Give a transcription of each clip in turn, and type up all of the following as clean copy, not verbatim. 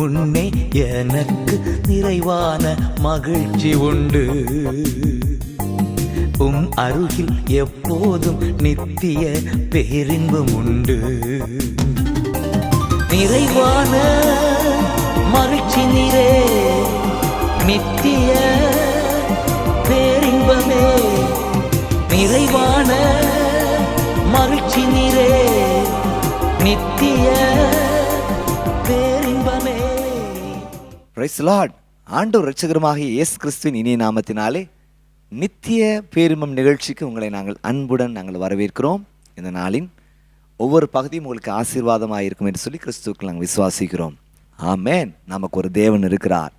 முன்னே எனக்கு நிறைவான மகிழ்ச்சி உண்டு. அருகில் எப்போதும் நித்திய பேரின்பம் உண்டு. நிறைவான மகிழ்ச்சி நீரே, நித்திய பேரின்பமே. நிறைவான மகிழ்ச்சி நீரே, நித்திய பேரின்பமே. Praise the Lord. ஆண்டவர் இரட்சகருமாகிய இயேசு கிறிஸ்துவின் இனிய நாமத்தினாலே நித்திய பேரின்பம் நிகழ்ச்சிக்கு உங்களை நாங்கள் வரவேற்கிறோம். இந்த நாளின் ஒவ்வொரு பகுதியும் உங்களுக்கு ஆசீர்வாதமாக இருக்கும் என்று சொல்லி கிறிஸ்துவுக்கு நாங்கள் விசுவாசிக்கிறோம். ஆமேன். நமக்கு ஒரு தேவன் இருக்கிறார்.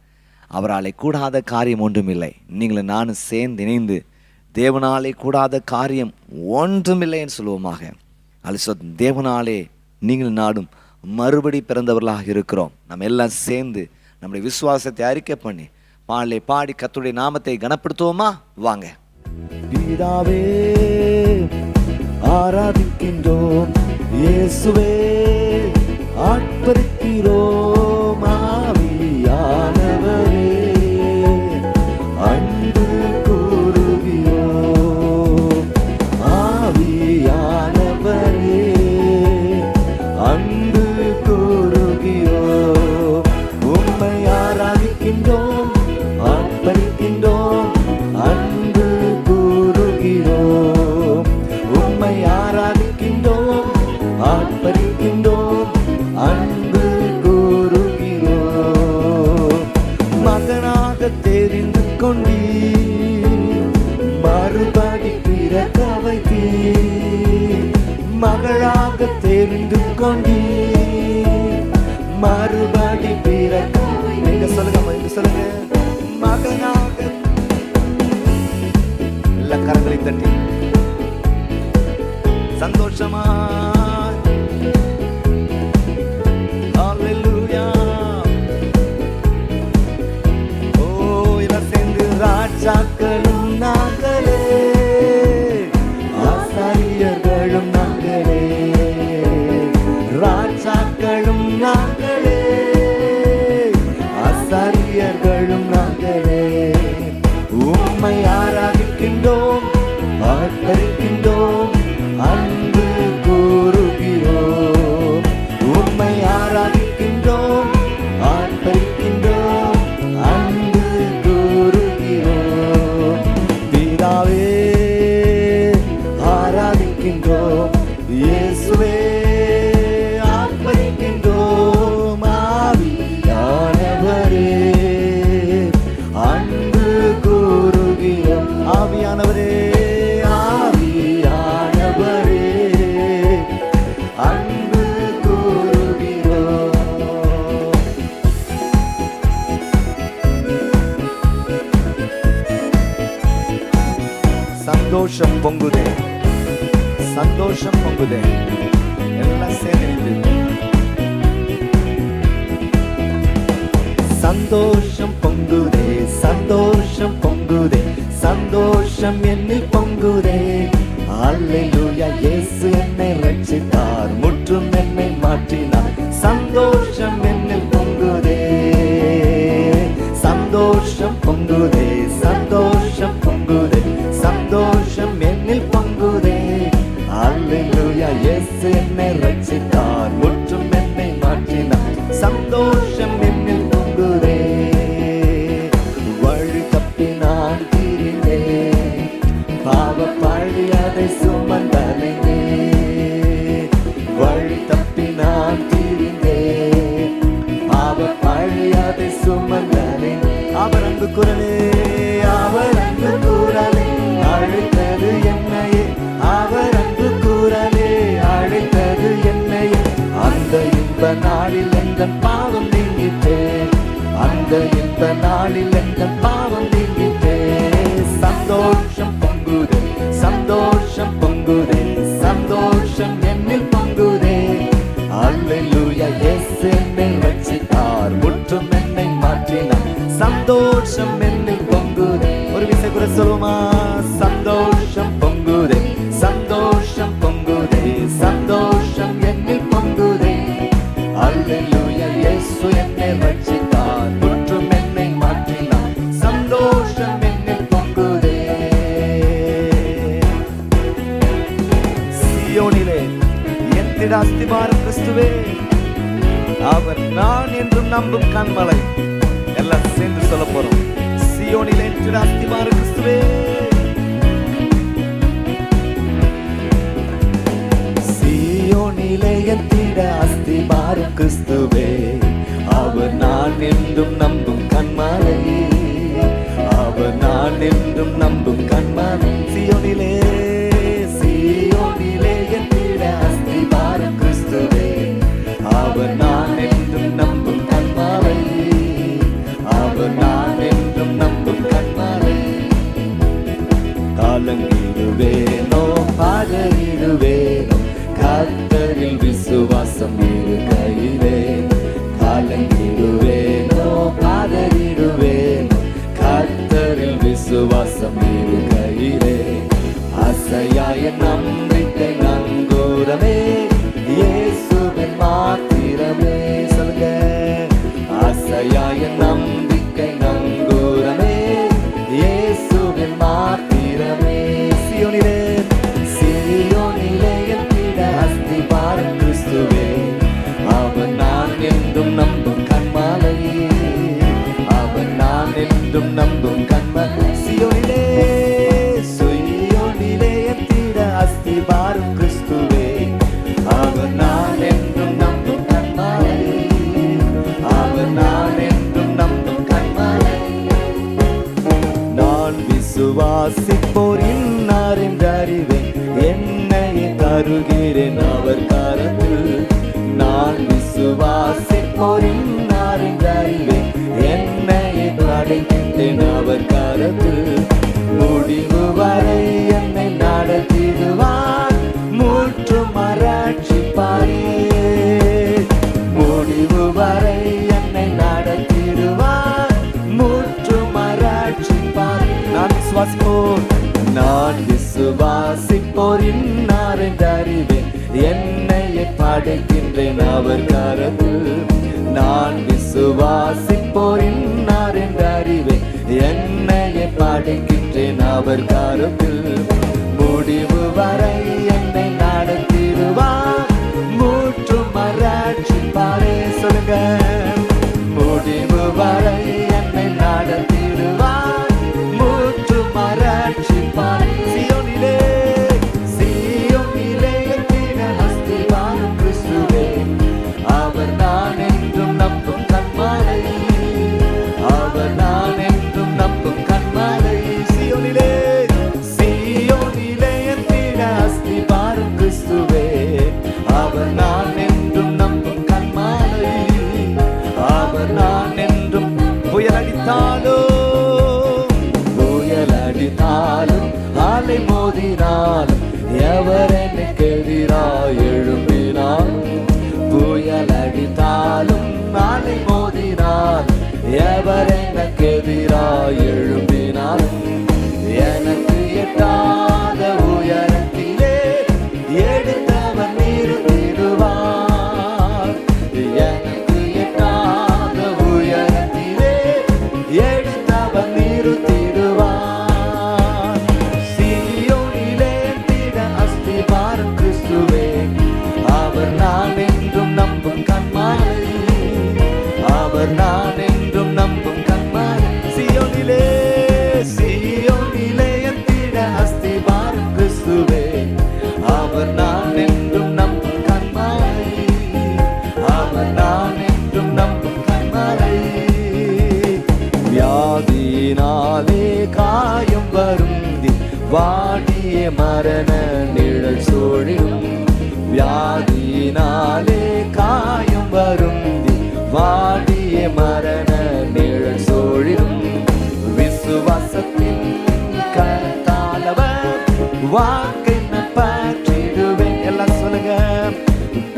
அவராலே கூடாத காரியம் ஒன்றுமில்லை. நீங்களும் நானும் சேர்ந்து இணைந்து தேவனாலே கூடாத காரியம் ஒன்றுமில்லை என்று சொல்லுவோமாக. அல்லது தேவனாலே நீங்கள் நாடும் மறுபடி பிறந்தவர்களாக இருக்கிறோம். நம்ம எல்லாம் சேர்ந்து நம்முடைய விசுவாசத்தை அறிக்கை பண்ணி பாடி கர்த்தருடைய நாமத்தை கனப்படுத்துவோமா? வாங்க. பிதாவே ஆராதிக்கின்றோம், இயேசுவே ஆட்படுகிறோம், ஆவியானவரே அன்பு கூறுகிறோம், ஆவியானவரே அன்பு கூறுகிறோம். உம்மை ஆராதிக்கின்றோம், ஆட்படுகின்றோம், அன்பு கூறுகிறோம். உம்மை ஆராதிக்கின்றோம், ஆட்படுகின்றோம், அன்பு கூறுகிறோம். மகனாக தெரிந்து கொண்டீர், மறுபடி பிறக்க வைத்தீர். மகளாக தெரிந்து கொண்டீர், மறுபடி பிறக்க சொல்லுங்க. மகனாக எல்லா கரங்களை தட்டி சந்தோஷமா ஹalleluya. ஓ எல்லாம் சேர்ந்து ராஜாக்களும் நாங்களே, ஆசாரியர்களும் நாங்களே, ராஜாக்களும் நாங்களே, ஆசாரியர்களும் நாங்களே. உம்மை ஆராதிக்கின்றோம், ஆர்ப்பரிக்கின்றோம், அன்பு கூறுகிறோம். உம்மை ஆராதிக்கின்றோம், ஆர்ப்பரிக்கின்றோம், அன்பு கூறுகிறோம். பிதாவே ஆராதிக்கின்றோம், இயேசுவே ஆர்ப்பரிக்கின்றோம், ஆவியானவரே அன்பு கூறுகிறோம். ஆவியானவரே ஆவியானவரே அன்பு கூறுகிறோம். சந்தோஷம் பொங்குதே, சந்தோஷம் பொங்குதே. எல்லாம் சேர்ந்து சந்தோஷம் பொங்குதே, சந்தோஷம் பொங்குதே, சந்தோஷம் என்னில் பொங்குதே. அல்லேலூயா. இயேசு என்னை ரட்சித்தார், முற்றும் என்னை மாற்றினார். சந்தோஷம் என்னில் பொங்குதே, சந்தோஷம் பொங்குதே, சந்தோஷம் பொங்குதே, சந்தோஷம் என்னில் பொங்குதே. அல்லேலூயா. இயேசு என்னை ரட்சித்தார், முற்றும் என்னை மாற்றினார். சந்தோஷம் என்னில் பொங்குதே. வழி தப்பி நான் திரிந்தேன், பாவ பழி அதை சுமந்தலைனே. வழி தப்பி நான் திரிந்தேன், பாவ பழி அதை சுமந்தலைனே. அவர் அன்பு குரலே, அவர் அன்பு குரலே அழைத்தது என்னையே, அவர் அன்பு குரலே அழைத்தது என்னையே. அந்த இன்ப நாளில் எந்தன் பாவம் நீங்கிட்டே, அந்த இன்ப நாளில் எந்தன் பாவம் நீங்கிட்டே. சந்தோஷம் பொங்குதே, சந்தோஷம் பொங்குதே, சந்தோஷம் என்னில் பொங்குதே. அல்லேலூயா. இயேசு என்னை ரட்சித்தார், முற்றும் என்னை மாற்றினார். சந்தோஷம் என்னில் பொங்குதே. ஒரு விசை கூட சொல்லுமா? சந்தோஷம் பொங்குதே, சந்தோஷம் பொங்குதே, சந்தோஷம் என்னில் பொங்குதே. அல்லேலூயா. இயேசு என்னை என்னை ரட்சித்தார், முற்றும் என்னை மாற்றினார், சந்தோஷம் என்னில் பொங்குதே. சீயோனிலே என் திட அஸ்திபாரம் கிறிஸ்துவே, அவர் நான் என்றும் நம்பும் கண்மலை. எல்லாம் சேர்ந்து சொல்ல போறோம். சீயோனிலே என் திட அஸ்திபாரம் கிறிஸ்துவே, சீயோனிலே என் திட அஸ்திபாரம் கிறிஸ்துவே, அவர் நான் என்றும் நம்பும் கண்மலை, அவர் நான் என்றும் நம்பும் கண்மலை. சீயோனிலே சீயோனிலே என் திட அஸ்திபாரம் கிறிஸ்துவே, அவர் நான் என்றும் நம்பும் கண்மலை, அவர் நான் என்றும் நம்பும் கண்மலை. காலங்கிடுவேனோ பதறிடுவேனோ, கர்த்தரில் விசுவாசம் இருக்கையிலே. காலங்கிடுவேனோ பதறிடுவேனோ, கர்த்தரில் விசுவாசம் இருக்கையிலே. அசையாய நம்பிக்கை நங்கூரமே, இயேசுவின் மாத்திரமே. சொல்லுங்க, அசையாய நம்பிக்கை நங்கூரமே, இயேசுவின் மாத்திரமே. சீயோனிலே சீயோனிலே என் திட அஸ்திபாரம் கிறிஸ்துவே, அவர் நான் என்றும் நம்பும் கண்மலை, அவர் நான் என்றும் நம்பும் கண்மலை. சீயோனிலே சீயோனிலே என் திட அஸ்திபாரம் கிறிஸ்துவே, அவர் நான் என்றும் நம்பும் கண்மலை, அவர் நான் என்றும் நம்பும் கண்மலை. நான் விசுவாசிப்போர் இன்னார் என்றறிவேன், என்னையே தருகிறேன் அவர் கரத்தில். நான் விசுவாசிப்போர் இன்னார் என்றறிவேன், என்னையே அடைக்கின்றேன் அவர் கரத்தில். முடிவு வரை என்னை நடத்திடுவார், முற்றும் மராட்சிப்பாரே. முடிவு வரை என்னை நடத்திடுவார், முற்றும் மராட்சிப்பாரே. நான் விசுவாசிப்போர் நான் விசுவாசிப்போர் இன்னார் என்றறிவேன், என்னையே படைக்கின்றேன் அவர் கரத்தில். நான் விசுவாசிப்போர் இன்னார் என்றறிவேன், என்னையே படைக்கின்றேன் அவர் கரத்தில். முடிவு வரை என்னை நடத்திடுவார், முற்றும் மராட்சிப்பாரே. சொல்லுங்க, முடிவு வரை என்னை நடத்திடுவார், முற்றும் மராட்சிப்பாரே. சீயோனிலே சீயோனிலே என் திட அஸ்திபாரம் கிறிஸ்துவே, அவர் நான் என்றும் நம்பும் கண்மலை, அவர் நான் என்றும் நம்பும் கண்மலை. சீயோனிலே சீயோனிலே என் திட அஸ்திபாரம் கிறிஸ்துவே, அவர் நான் என்றும் நம்பும் கண்மலை, அவர் நான் என்றும். புயலடித்தாலும் அலை மோதினாலும், எவர் எனக்கு எதிராய் எழும்பினாலும். புயலடித்தாலும் அலை மோதினாலும், எவர் எனக்கு எதிராய் எழும்பினாலும். எனக்கு எட்டாத உயரத்திலே எடுத்தவர் நிறுத்திடுவார், எனக்கு எட்டாத உயரத்திலே எடுத்தவர் நிறுத்திடுவார். சீயோனிலே திட அஸ்திபாரம் கிறிஸ்துவே, அவர் நான் என்றும் நம்பும் கண்மலை, அவர் நான் என்றும் நம்பும் கண்மலை. சீயோனிலே சீயோனிலே திட அஸ்திபாரம் கிறிஸ்துவே, அவர் நான் என்றும் நம்பும் கண்மலை, அவர் நான் என்றும் நம்பும் கண்மலை. வியாதியினாலே காயம் வருந்தி வாடிய மரண நிழல் சூழிடும், வியாதியினாலே காயம் வருந்தி வாடிய மரண நிழல் சூழிடும். விசுவாசத்தின் கரத்தாலவர் வாக்கை நான் பற்றிடுவேன். எல்லாம் சொல்லுங்க,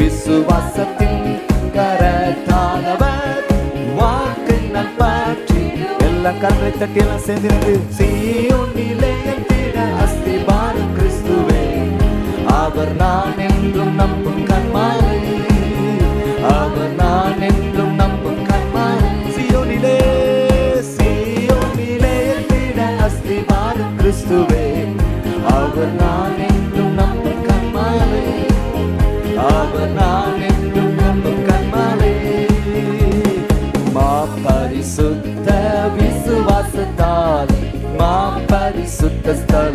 விசுவாசத்தின் கரத்தாலவர் வாக்கை நான் பற்றி. எல்லாம் கரங்களை தட்டி எல்லாம் சேர்ந்து சீயோனிலே என் திட அஸ்திபாரம் கிறிஸ்துவே, அவர் நான் என்றும் நம்பும் கண்மலை, அவர் நான் என்றும் நம்பும் கண்மலை.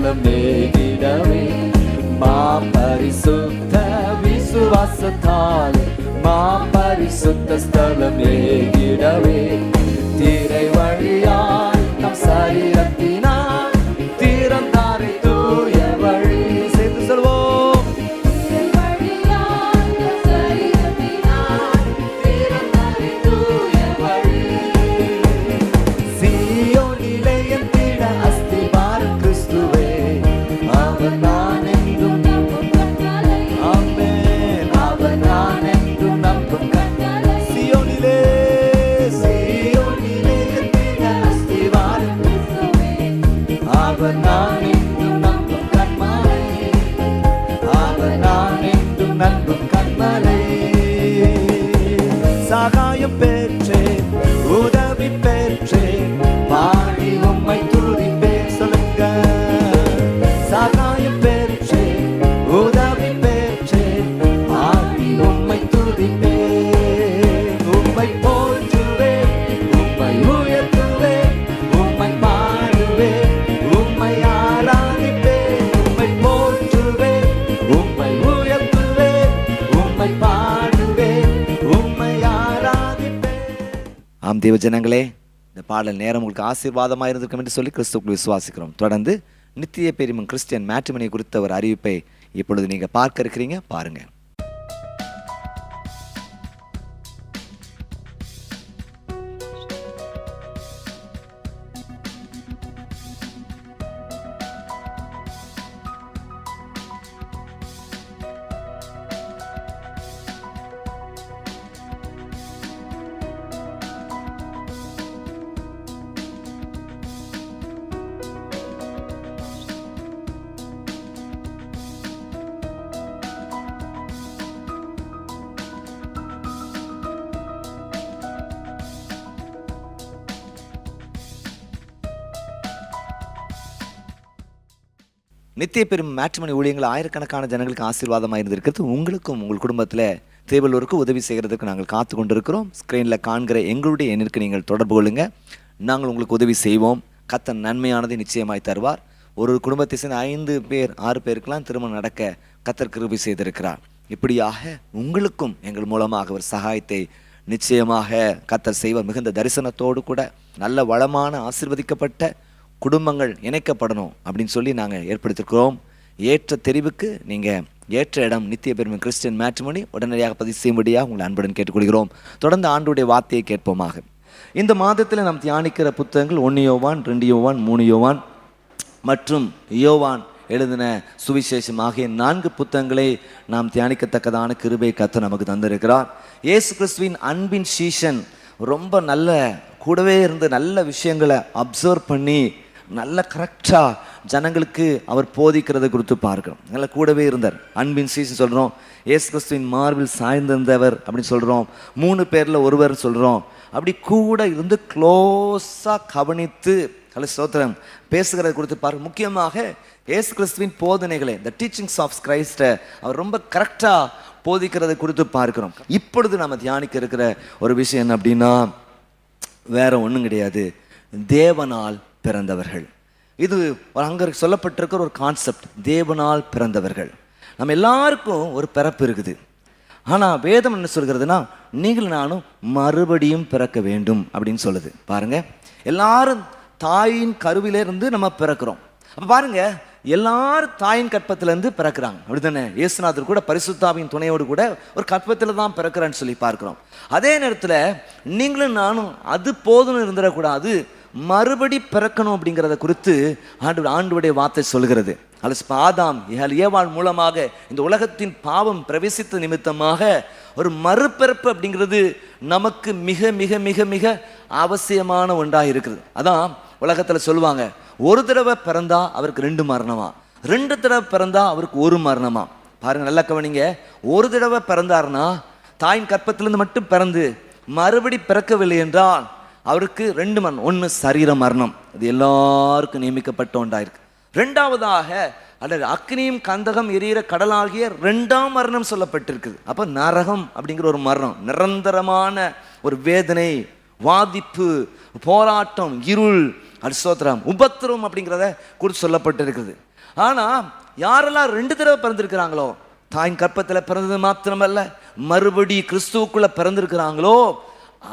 ஸ்தலம் மேகிடவே மா பரிசுத்த விசுவாசத்தால் மா பரிசுத்த ஸ்தலம் மேகிடவே திரை வழியாய் நம் சரீரத்தினால் திறந்தாரை தூய வழி. சேர்ந்து சொல்வோம். சீயோனிலே எந்திட அஸ்திபாரம் கிறிஸ்துவே அவர் நான் என்றும் ஆமென் அவர் நான் என்றும் நம்பும் கர்த்தர். சீயோனிலே எந்திட அஸ்திபாரம் கிறிஸ்துவே அவர் நான் என்றும் நம்பும் கன்மலை அவர் நான் என்றும் நம்பும் கன்மலை. சகாயம் பெற்றேன் உதவி பெற்றேன் பாடி உம்மை துதிப்பேன். சொல்லுங்க. சகாயம் பெற்றேன் உதவி பெற்றேன் பாடி உம்மை துதிப்பேன். உம்மை போற்றுவேன் உம்மை உயர்த்துவேன் உம்மை பாடுவேன் உம்மை ஆராதிப்பேன். உம்மை போற்றுவேன் உம்மை உயர்த்துவேன் உம்மை பாடுவேன் உம்மை ஆராதிப்பேன். ஆம் தேவ ஜனங்களே, இந்த பாடல் நேரம் உங்களுக்கு ஆசீர்வாதமாக இருந்திருக்கும் என்று சொல்லி கிறிஸ்துவுக்குள் விசுவாசிக்கிறோம். தொடர்ந்து நித்திய பெருமன் கிறிஸ்டியன் மேட்ரிமனி குறித்த ஒரு அறிவிப்பை இப்பொழுது நீங்க பார்க்க இருக்கிறீங்க. பாருங்க. நித்திய பெரும் மேட்ரிமனி ஊழியங்கள் ஆயிரக்கணக்கான ஜனங்களுக்கு ஆசீர்வாதமாக இருந்திருக்கிறது. உங்களுக்கும் உங்கள் குடும்பத்தில் தேவையுள்ளவருக்கு உதவி செய்கிறதுக்கு நாங்கள் காத்து கொண்டிருக்கிறோம். ஸ்க்ரீனில் காண்கிற எங்களுடைய எண்ணிற்கு நீங்கள் தொடர்பு கொள்ளுங்க. நாங்கள் உங்களுக்கு உதவி செய்வோம். கர்த்தர் நன்மையானதை நிச்சயமாய் தருவார். ஒரு குடும்பத்தை சேர்ந்த 5 பேர் 6 பேருக்கெல்லாம் திருமணம் நடக்க கர்த்தர் கிருபை செய்திருக்கிறார். இப்படியாக உங்களுக்கும் எங்கள் மூலமாக ஒரு சகாயத்தை நிச்சயமாக கர்த்தர் செய்வார். மிகுந்த தரிசனத்தோடு கூட நல்ல வளமான ஆசீர்வதிக்கப்பட்ட குடும்பங்கள் இணைக்கப்படணும் அப்படின்னு சொல்லி நாங்கள் ஏற்படுத்தியிருக்கிறோம். ஏற்ற தெரிவுக்கு நீங்கள் ஏற்ற இடம் நித்திய பெருமை கிறிஸ்டியன் மேட்ரிமனி உடனடியாக பதிவு செய்யும்படியாக உங்களை அன்புடன் கேட்டுக்கொள்கிறோம். தொடர்ந்து ஆண்டுடைய வார்த்தையை கேட்போமாக. இந்த மாதத்தில் நாம் தியானிக்கிற புத்தகங்கள் 1 யோவான் 2 யோவான் 3 யோவான் மற்றும் யோவான் எழுதின சுவிசேஷம் ஆகிய 4 புத்தகங்களை நாம் தியானிக்கத்தக்கதான கிருபை கர்த்தர் நமக்கு தந்திருக்கிறார். இயேசு கிறிஸ்துவின் அன்பின் சீஷன் ரொம்ப நல்ல கூடவே இருந்து நல்ல விஷயங்களை அப்சர்வ் பண்ணி நல்ல கரெக்டாக ஜனங்களுக்கு அவர் போதிக்கிறதை குறித்து பார்க்கிறோம். நல்ல கூடவே இருந்தார். அன்பின் சீசன் சொல்கிறோம். இயேசு கிறிஸ்துவின் மார்பில் சாய்ந்திருந்தவர் அப்படின்னு சொல்கிறோம். 3 பேரில் ஒருவர் சொல்கிறோம். அப்படி கூட இருந்து க்ளோஸாக கவனித்து ஸ்தோத்திரம் பேசுகிறத குறித்து பார்க்க. முக்கியமாக இயேசு கிறிஸ்துவின் போதனைகளை, த டீச்சிங்ஸ் ஆஃப் கிரைஸ்ட்டை அவர் ரொம்ப கரெக்டாக போதிக்கிறதை குறித்து பார்க்கிறோம். இப்பொழுது நம்ம தியானிக்க இருக்கிற ஒரு விஷயம் என்ன அப்படின்னா, வேற ஒன்றும் கிடையாது, தேவனால் பிறந்தவர்கள். இது அங்கே சொல்லப்பட்டிருக்கிற ஒரு கான்செப்ட், தேவனால் பிறந்தவர்கள். நம்ம எல்லாருக்கும் ஒரு பிறப்பு இருக்குது. ஆனால் வேதம் என்ன சொல்கிறதுனா, நீங்கள் நானும் மறுபடியும் பிறக்க வேண்டும் அப்படின்னு சொல்லுது. பாருங்க, எல்லாரும் தாயின் கருவிலேருந்து நம்ம பிறக்கிறோம். அப்போ பாருங்க, எல்லாரும் தாயின் கற்பத்திலேருந்து பிறக்கிறாங்க, அப்படித்தானே? இயேசுநாதர் கூட பரிசுத்தாவின் துணையோடு கூட ஒரு கற்பத்தில் தான் பிறக்கிறான்னு சொல்லி பார்க்கிறோம். அதே நேரத்தில் நீங்களும் நானும் அது போதும்னு இருந்துடக்கூடாது, மறுபடி பிறக்கணும் அப்படிங்கிறத குறித்து ஆண்டவருடைய வார்த்தை சொல்கிறது. ஆதாம் ஏவாள் மூலமாக இந்த உலகத்தின் பாவம் பிரவேசித்த நிமித்தமாக ஒரு மறுபிறப்பு அப்படிங்கிறது நமக்கு மிக மிக மிக மிக அவசியமான ஒன்றாக இருக்குது. அதான் உலகத்தில் சொல்லுவாங்க, ஒரு தடவை பிறந்தா அவருக்கு 2 மரணமா, 2 தடவை பிறந்தா அவருக்கு 1 மரணமா. பாருங்க, நல்லா கவனிங்க. ஒரு தடவை பிறந்தாருன்னா, தாயின் கற்பத்திலிருந்து மட்டும் பிறந்து மறுபடி பிறக்கவில்லை என்றால் அவருக்கு 2 மரணம். 1 சரீர மரணம், அது எல்லாருக்கும் நியமிக்கப்பட்ட ஒன்றாயிருக்கு. 2வதாக அல்லது அக்னியும் கந்தகம் எரியிற கடலாகிய 2ஆம் மரணம் சொல்லப்பட்டிருக்குது. அப்போ நரகம் அப்படிங்கிற ஒரு மரணம், நிரந்தரமான ஒரு வேதனை, வாதிப்பு, போராட்டம், இருள், அரிசோத்திரம், உபத்திரம் அப்படிங்கிறத குறித்து சொல்லப்பட்டிருக்குது. ஆனா யாரெல்லாம் 2 தடவை பிறந்திருக்கிறாங்களோ, தாயின் கற்பத்தில் பிறந்தது மாத்திரமல்ல, மறுபடி கிறிஸ்துவுக்குள்ள பிறந்திருக்கிறாங்களோ,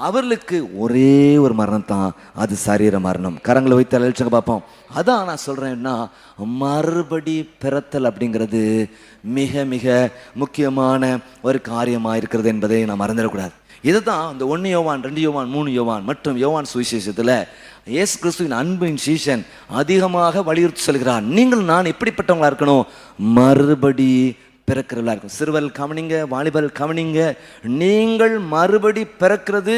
அவர்களுக்கு ஒரே ஒரு மரணம் தான், அது சரீர மரணம். கரங்களை வைத்து அழைச்சுங்க பார்ப்போம். அதான் நான் சொல்றேன்னா, மறுபடி பிறத்தல் அப்படிங்கிறது மிக மிக முக்கியமான ஒரு காரியமாக இருக்கிறது என்பதை நான் மறந்துடக்கூடாது. இதுதான் இந்த 1 யோவான், 2 யோவான், 3 யோவான் மற்றும் யோவான் சுவிசேஷத்தில் இயேசு கிறிஸ்துவின் அன்பின் சீஷன் அதிகமாக வலியுறுத்தி சொல்கிறார். நீங்கள் நான் எப்படிப்பட்டவங்களா இருக்கணும்? மறுபடி பிறக்கிறவர்களா இருக்கும். சிறுவர்கள் கவனிங்க, வாலிபர்கள் கவனிங்க, நீங்கள் மறுபடி பிறக்கிறது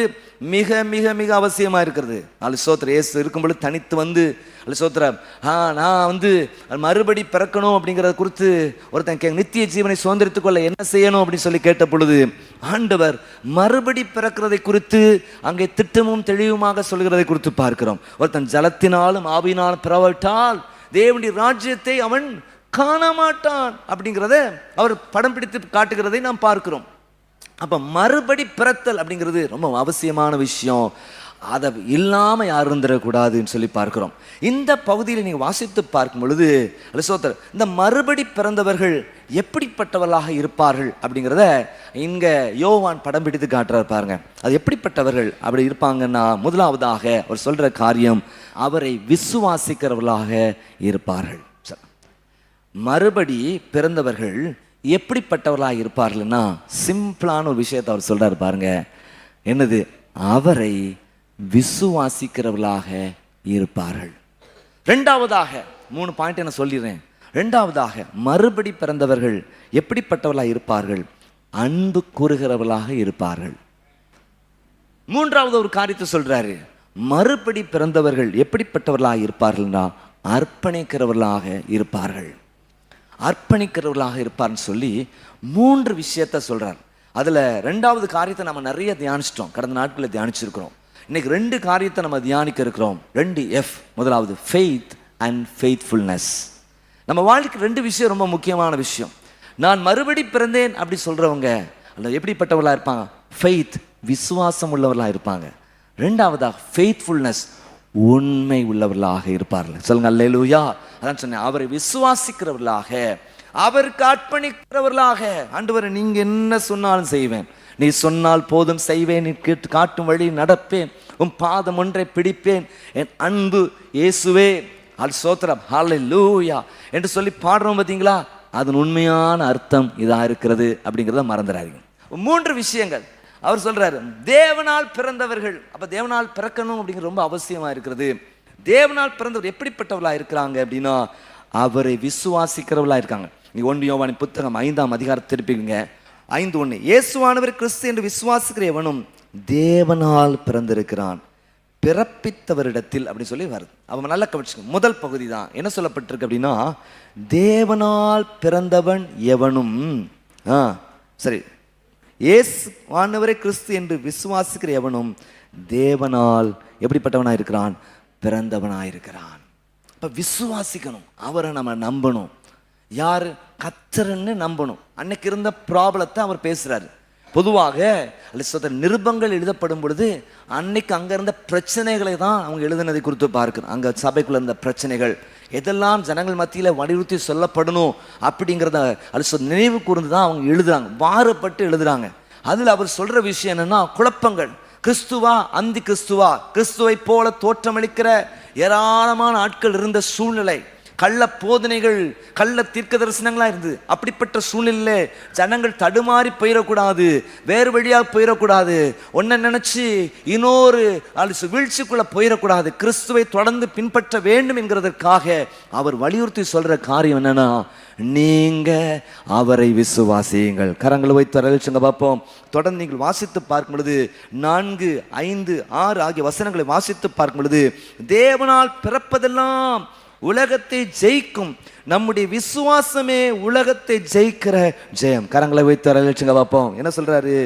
மிக மிக மிக அவசியமா இருக்கிறது. சோத்திரம் இயேசு இருக்கும்பொழுது தனித்து வந்து சோத்திரம் நான் மறுபடி பிறக்கணும் அப்படிங்கிறத குறித்து ஒருத்தன் நித்திய ஜீவனை சுதந்திரித்துக் கொள்ள என்ன செய்யணும் அப்படின்னு சொல்லி கேட்ட பொழுது ஆண்டவர் மறுபடி பிறக்கிறதை குறித்து அங்கே திட்டமும் தெளிவுமாக சொல்கிறதை குறித்து பார்க்கிறோம். ஒருத்தன் ஜலத்தினாலும் ஆவியினாலும் பிறவிட்டால் தேவனுடைய ராஜ்யத்தை அவன் காண மாட்டான் அப்படிங்கிறத அவர் படம் பிடித்து காட்டுகிறதை நாம் பார்க்கிறோம். அப்ப மறுபடி பிறத்தல் அப்படிங்கிறது ரொம்ப அவசியமான விஷயம். அதை இல்லாம யாரும் இருந்துடக்கூடாதுன்னு சொல்லி பார்க்கிறோம். இந்த பகுதியில் நீங்க வாசித்து பார்க்கும் பொழுது இந்த மறுபடி பிறந்தவர்கள் எப்படிப்பட்டவர்களாக இருப்பார்கள் அப்படிங்கிறத இங்க யோவான் படம் பிடித்து காட்டுறாரு பாருங்க. அது எப்படிப்பட்டவர்கள் அப்படி இருப்பாங்கன்னா, முதலாவதாக அவர் சொல்ற காரியம், அவரை விசுவாசிக்கிறவர்களாக இருப்பார்கள். மறுபடி பிறந்தவர்கள் எப்படிப்பட்டவர்களாக இருப்பார்கள்னா, சிம்பிளான ஒரு விஷயத்தை அவர் சொல்றாரு பாருங்க. என்னது? அவரை விசுவாசிக்கிறவர்களாக இருப்பார்கள். ரெண்டாவதாக 3 பாயிண்ட் என்ன சொல்லிடுறேன். ரெண்டாவதாக மறுபடி பிறந்தவர்கள் எப்படிப்பட்டவர்களாக இருப்பார்கள்? அன்பு கூறுகிறவர்களாக இருப்பார்கள். மூன்றாவது ஒரு காரியத்தை சொல்றாரு, மறுபடி பிறந்தவர்கள் எப்படிப்பட்டவர்களாக இருப்பார்கள்னா அர்ப்பணிக்கிறவர்களாக இருப்பார்கள். அர்ப்பணிக்கிறவர்களாக இருப்பார்னு சொல்லி 3 விஷயத்த சொல்றார். அதுல 2வது காரியத்தை நம்ம நிறைய தியானிச்சிட்டோம், கடந்த நாட்களில் தியானிச்சிருக்கிறோம். இன்னைக்கு 2 காரியத்தை நம்ம தியானிக்க இருக்கிறோம். 2 F. முதலாவது ஃபெய்த் அண்ட் ஃபெய்த்ஃபுல்னஸ். நம்ம வாழ்க்கைக்கு 2 விஷயம் ரொம்ப முக்கியமான விஷயம். நான் மறுபடி பிறந்தேன் அப்படி சொல்றவங்க அல்ல எப்படிப்பட்டவர்களா இருப்பாங்க? ஃபெய்த், விசுவாசம் உள்ளவர்களாக இருப்பாங்க. 2வதாக ஃபெய்த்ஃபுல்னஸ், உண்மை உள்ளவர்களாக இருப்பார்கள். சொல்லுங்க அல்லேலூயா. அதான் சொன்னேன், அவரை விசுவாசிக்கிறவர்களாக, அவருக்கு அர்ப்பணிக்கிறவர்களாக. ஆண்டவரே நீங்க என்ன சொன்னாலும் செய்வேன், நீ சொன்னால் போதும் செய்வேன், நீ காட்டும் வழி நடப்பேன், உன் பாதம் ஒன்றை பிடிப்பேன், என் அன்பு இயேசுவே ஸ்தோத்திரம் ஹல்லேலூயா என்று சொல்லி பாடுறோம் பார்த்தீங்களா? அதன் உண்மையான அர்த்தம் இதா இருக்கிறது அப்படிங்கிறத மறந்துடாதீங்க. 3 விஷயங்கள் அவர் சொல்றாரு. தேவனால் பிறந்தவர்கள், அப்ப தேவனால் பிறக்கணும் அப்படிங்கிறது ரொம்ப அவசியமா இருக்கிறது. தேவனால் பிறந்தவர் எப்படிப்பட்டவர்களா இருக்கிறாங்க அப்படின்னா, அவரை விசுவாசிக்கிறவர்களா இருக்காங்க. நீ 1 யோவானின் புத்தகம் 5ஆம் அதிகாரத்தை திருப்பிங்க. 5:1, இயேசுவானவர் கிறிஸ்து என்று விசுவாசிக்கிற எவனும் தேவனால் பிறந்திருக்கிறான், பிறப்பித்தவரிடத்தில் அப்படின்னு சொல்லி வருது. அவன் நல்லா கவனிச்சுங்க. முதல் பகுதி தான் என்ன சொல்லப்பட்டிருக்கு அப்படின்னா, தேவனால் பிறந்தவன் எவனும், சரி, இயேசுவானவரே கிறிஸ்து என்று விசுவாசிக்கிற எவனும் தேவனால் எப்படிப்பட்டவனாக இருக்கிறான்? பிறந்தவனாக இருக்கிறான். இப்போ விசுவாசிக்கணும், அவரை நம்ம நம்பணும். யார்? கர்த்தர்னு நம்பணும். அன்னைக்கு இருந்த ப்ராப்ளத்தை அவர் பேசுறாரு. பொதுவாக நிருபங்கள் எழுதப்படும் பொழுது அன்னைக்கு அங்கே இருந்த பிரச்சனைகளை தான் அவங்க எழுதினதை குறித்து பார்க்கணும். அங்கே சபைக்குள்ள இருந்த பிரச்சனைகள் எதெல்லாம் ஜனங்கள் மத்தியில் வலியுறுத்தி சொல்லப்படணும் அப்படிங்கிறத நினைவு கூர்ந்து தான் அவங்க எழுதுறாங்க, வாரப்பட்டு எழுதுறாங்க. அதில் அவர் சொல்ற விஷயம் என்னன்னா, குழப்பங்கள், கிறிஸ்துவா அந்தி கிறிஸ்துவா, கிறிஸ்துவை போல தோற்றமளிக்கிற ஏராளமான ஆட்கள் இருந்த சூழ்நிலை, கள்ள போதனைகள், கள்ள தீர்க்க தரிசனங்களா இருந்தது. அப்படிப்பட்ட சூழ்நிலையில ஜனங்கள் தடுமாறி போயிடக்கூடாது, வேறு வழியாக போயிடக்கூடாது, ஒன்ன நினைச்சு இன்னொரு வீழ்ச்சிக்குள்ள போயிடக்கூடாது, கிறிஸ்துவை தொடர்ந்து பின்பற்ற வேண்டும் என்கிறதற்காக அவர் வலியுறுத்தி சொல்ற காரியம் என்னன்னா, நீங்க அவரை விசுவாசியுங்கள். கரங்களை வைத்து வரவேற்று பார்ப்போம். தொடர்ந்து நீங்கள் வாசித்து பார்க்கும் பொழுது 4, 5, 6 ஆகிய வசனங்களை வாசித்து பார்க்கும் பொழுது, தேவனால் பிறப்பதெல்லாம் உலகத்தை ஜெயிக்கும், நம்முடைய விசுவாசமே உலகத்தை ஜெயிக்கிற ஜெயம். கரங்களை வைத்து வரவேற்று பார்ப்போம். என்ன சொல்றாரு?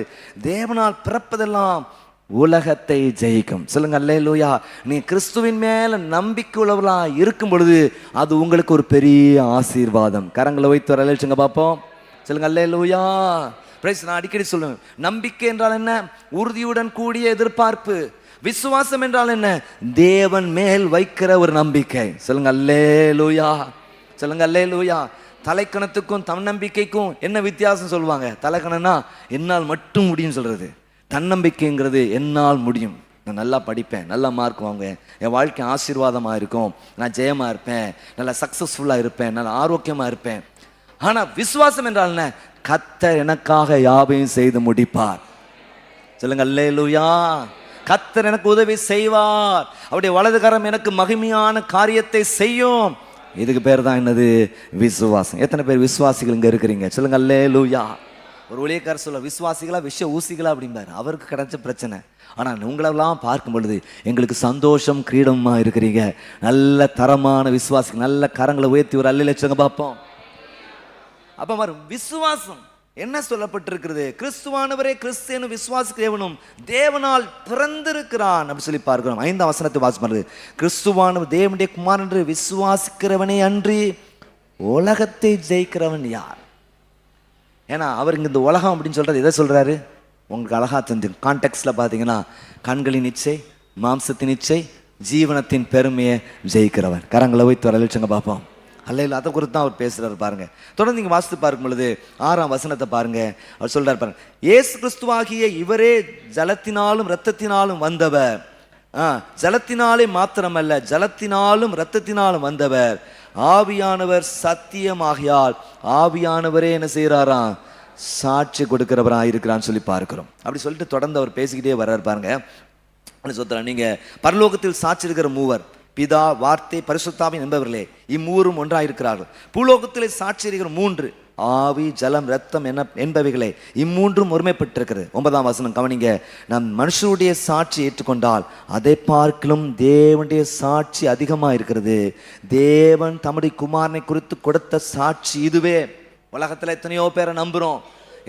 தேவனால் பிறப்பதெல்லாம் உலகத்தை ஜெயிக்கும். சொல்லுங்க அல்லேலூயா. நீ கிறிஸ்துவின் மேல நம்பிக்கை உள்ளவர்களா இருக்கும் பொழுது அது உங்களுக்கு ஒரு பெரிய ஆசீர்வாதம். கரங்களை வைத்து வரவேற்று பார்ப்போம். சொல்லுங்க அல்லேலூயா. நான் அடிக்கடி சொல்லுவேன், நம்பிக்கை என்றால் என்ன? உறுதியுடன் கூடிய எதிர்பார்ப்பு. விசுவாசம் என்றால் என்ன? தேவன் மேல் வைக்கிற ஒரு நம்பிக்கை. சொல்லுங்க அல்லேலூயா. சொல்லுங்க அல்லேலூயா. தலைக்கணத்துக்கும் தன்னம்பிக்கைக்கும் என்ன வித்தியாசம் சொல்லுவாங்க? தலைக்கணம்னா என்னால் மட்டும் முடியும் சொல்றது, தன்னம்பிக்கைங்கிறது என்னால் முடியும், நான் நல்லா படிப்பேன், நல்ல மார்க் வாங்குவேன், என் வாழ்க்கை ஆசீர்வாதமாக இருக்கும், நான் ஜெயமாக இருப்பேன், நல்லா சக்ஸஸ்ஃபுல்லாக இருப்பேன், நல்லா ஆரோக்கியமாக இருப்பேன். ஆனால் விசுவாசம் என்றால் என்ன? கர்த்தர் எனக்காக யாவையும் செய்து முடிப்பார். சொல்லுங்க அல்லேலூயா. கர்த்தர் எனக்கு உதவி செய்வார், அவருடைய வலது கரம் எனக்கு மகிமையான காரியத்தை செய்யும். இதுக்கு பேர் தான் என்னது? விசுவாசம். எத்தனை பேர் விசுவாசிகள் இங்கே இருக்கிறீங்க? சொல்லுங்க அல்லேலூயா. ஒரு ஊழியக்காரர் சொல்ல, விசுவாசிகளா விஷ ஊசிகளா அப்படிம்பாரு, அவருக்கு கிடைச்ச பிரச்சனை. ஆனால் உங்களெல்லாம் பார்க்கும் பொழுது எங்களுக்கு சந்தோஷம் கிரீடமாக இருக்கிறீங்க. நல்ல தரமான விசுவாசிகள். நல்ல கரங்களை உயர்த்தி ஒரு அல்லேலூயா சொல்லுங்க பார்ப்போம். அப்போ வரும் விசுவாசம் என்ன சொல்லப்பட்டிருக்கிறது? கிறிஸ்துவானவரே கிறிஸ்து விசுவாசிக்கிறவனும் தேவனால் பிறந்திருக்கிறான் அப்படி சொல்லி பார்க்கிறோம். 5ஆம் வசனத்தை வாசிப்பாரு. கிறிஸ்துவானவர் தேவனுடைய குமாரன் என்று விசுவாசிக்கிறவனே அன்றி உலகத்தை ஜெயிக்கிறவன் யார்? ஏன்னா அவர் இங்கே இந்த உலகம் அப்படின்னு சொல்றது எதை சொல்றாரு? உங்களுக்கு அழகா தெரிஞ்சு கான்டெக்ட்ல பார்த்தீங்கன்னா, கண்களின் இச்சை, மாம்சத்தின் இச்சை, ஜீவனத்தின் பெருமையை ஜெயிக்கிறவன். கரங்களை வைத்து வரலிச்சுங்க பார்ப்போம். அல்ல அதை குறித்து தான் அவர் பேசுறாரு பாருங்க. தொடர்ந்து நீங்க வாசித்து பார்க்கும் பொழுது 6ஆம் வசனத்தை பாருங்க. அவர் சொல்றாரு பாருங்க, இயேசு கிறிஸ்துவாகிய இவரே ஜலத்தினாலும் இரத்தத்தினாலும் வந்தவர். ஜலத்தினாலே மாத்திரமல்ல, ஜலத்தினாலும் இரத்தத்தினாலும் வந்தவர். ஆவியானவர் சத்தியமாகியால் ஆவியானவரே என்ன செய்யறாராம்? சாட்சி கொடுக்கிறவராக இருக்கிறான்னு சொல்லி பார்க்கிறோம். அப்படி சொல்லிட்டு தொடர்ந்து அவர் பேசிக்கிட்டே வர்றாரு பாருங்க. நீங்க பரலோகத்தில் சாட்சி இருக்கிற மூவர், பிதா, வார்த்தை, பரிசுத்தாவி என்பவர்களே, இம்மூவரும் ஒன்றாயிருக்கிறார்கள். பூலோகத்திலே சாட்சி இருக்கிற 3, ஆவி, ஜலம், ரத்தம் என்பவைகளே, இம்மூன்றும் ஒருமைப்பட்டிருக்கிறது. 9ஆம் வசனம் கவனிங்க. நம் மனுஷனுடைய சாட்சி ஏற்றுக்கொண்டால் அதை பார்க்கலும் தேவனுடைய சாட்சி அதிகமாக இருக்கிறது. தேவன் தம்முடைய குமாரனை குறித்து கொடுத்த சாட்சி இதுவே. உலகத்தில் எத்தனையோ பேரை நம்புகிறோம்,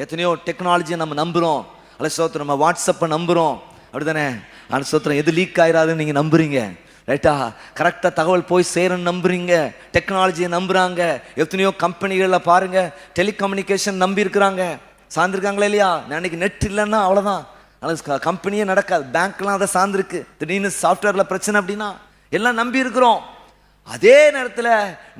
எத்தனையோ டெக்னாலஜியை நம்ம நம்புகிறோம். அல்ல சோத்திரம், நம்ம வாட்ஸ்அப்பை நம்புகிறோம், அப்படிதானே? ஆனால் சோத்திரம் எது லீக் ஆயிராதுன்னு நீங்கள் நம்புறீங்க, ரைட்டா? கரெக்டாக தகவல் போய் சேரன்னு நம்புறீங்க, டெக்னாலஜியை நம்புகிறாங்க. எத்தனையோ கம்பெனிகளில் பாருங்க, டெலிகம்யூனிகேஷன் நம்பி இருக்கிறாங்க, சார்ந்திருக்காங்களா இல்லையா? அன்னைக்கு நெட் இல்லைன்னா அவ்வளோதான், அது கம்பெனியே நடக்காது. பேங்க்லாம் அதை சார்ந்திருக்கு. திடீர்னு சாஃப்ட்வேரில் பிரச்சனை அப்படின்னா எல்லாம் நம்பி இருக்கிறோம். அதே நேரத்தில்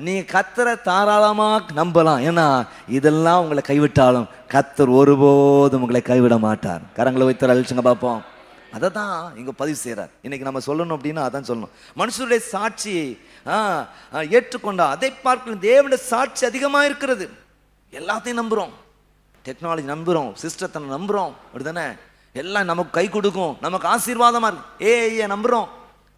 நீங்கள் கர்த்தரை தாராளமாக நம்பலாம். ஏன்னா இதெல்லாம் உங்களை கைவிட்டாலும் கர்த்தர் ஒருபோதும் உங்களை கைவிட மாட்டார். கரங்களை வைத்து அழிச்சுங்க பார்ப்போம். அதை தான் இங்கே பதிவு செய்கிறார். இன்னைக்கு நம்ம சொல்லணும் அப்படின்னா அதான் சொல்லணும். மனுஷருடைய சாட்சியை ஏற்றுக்கொண்டா அதை பார்க்கணும் தேவனுடைய சாட்சி அதிகமாக இருக்கிறது. எல்லாத்தையும் நம்புகிறோம், டெக்னாலஜி நம்புகிறோம், சிஸ்டத்தை நம்புகிறோம், அப்படிதானே? எல்லாம் நமக்கு கை கொடுக்கும், நமக்கு ஆசீர்வாதமாக இருக்கு. ஏஐ நம்புகிறோம்,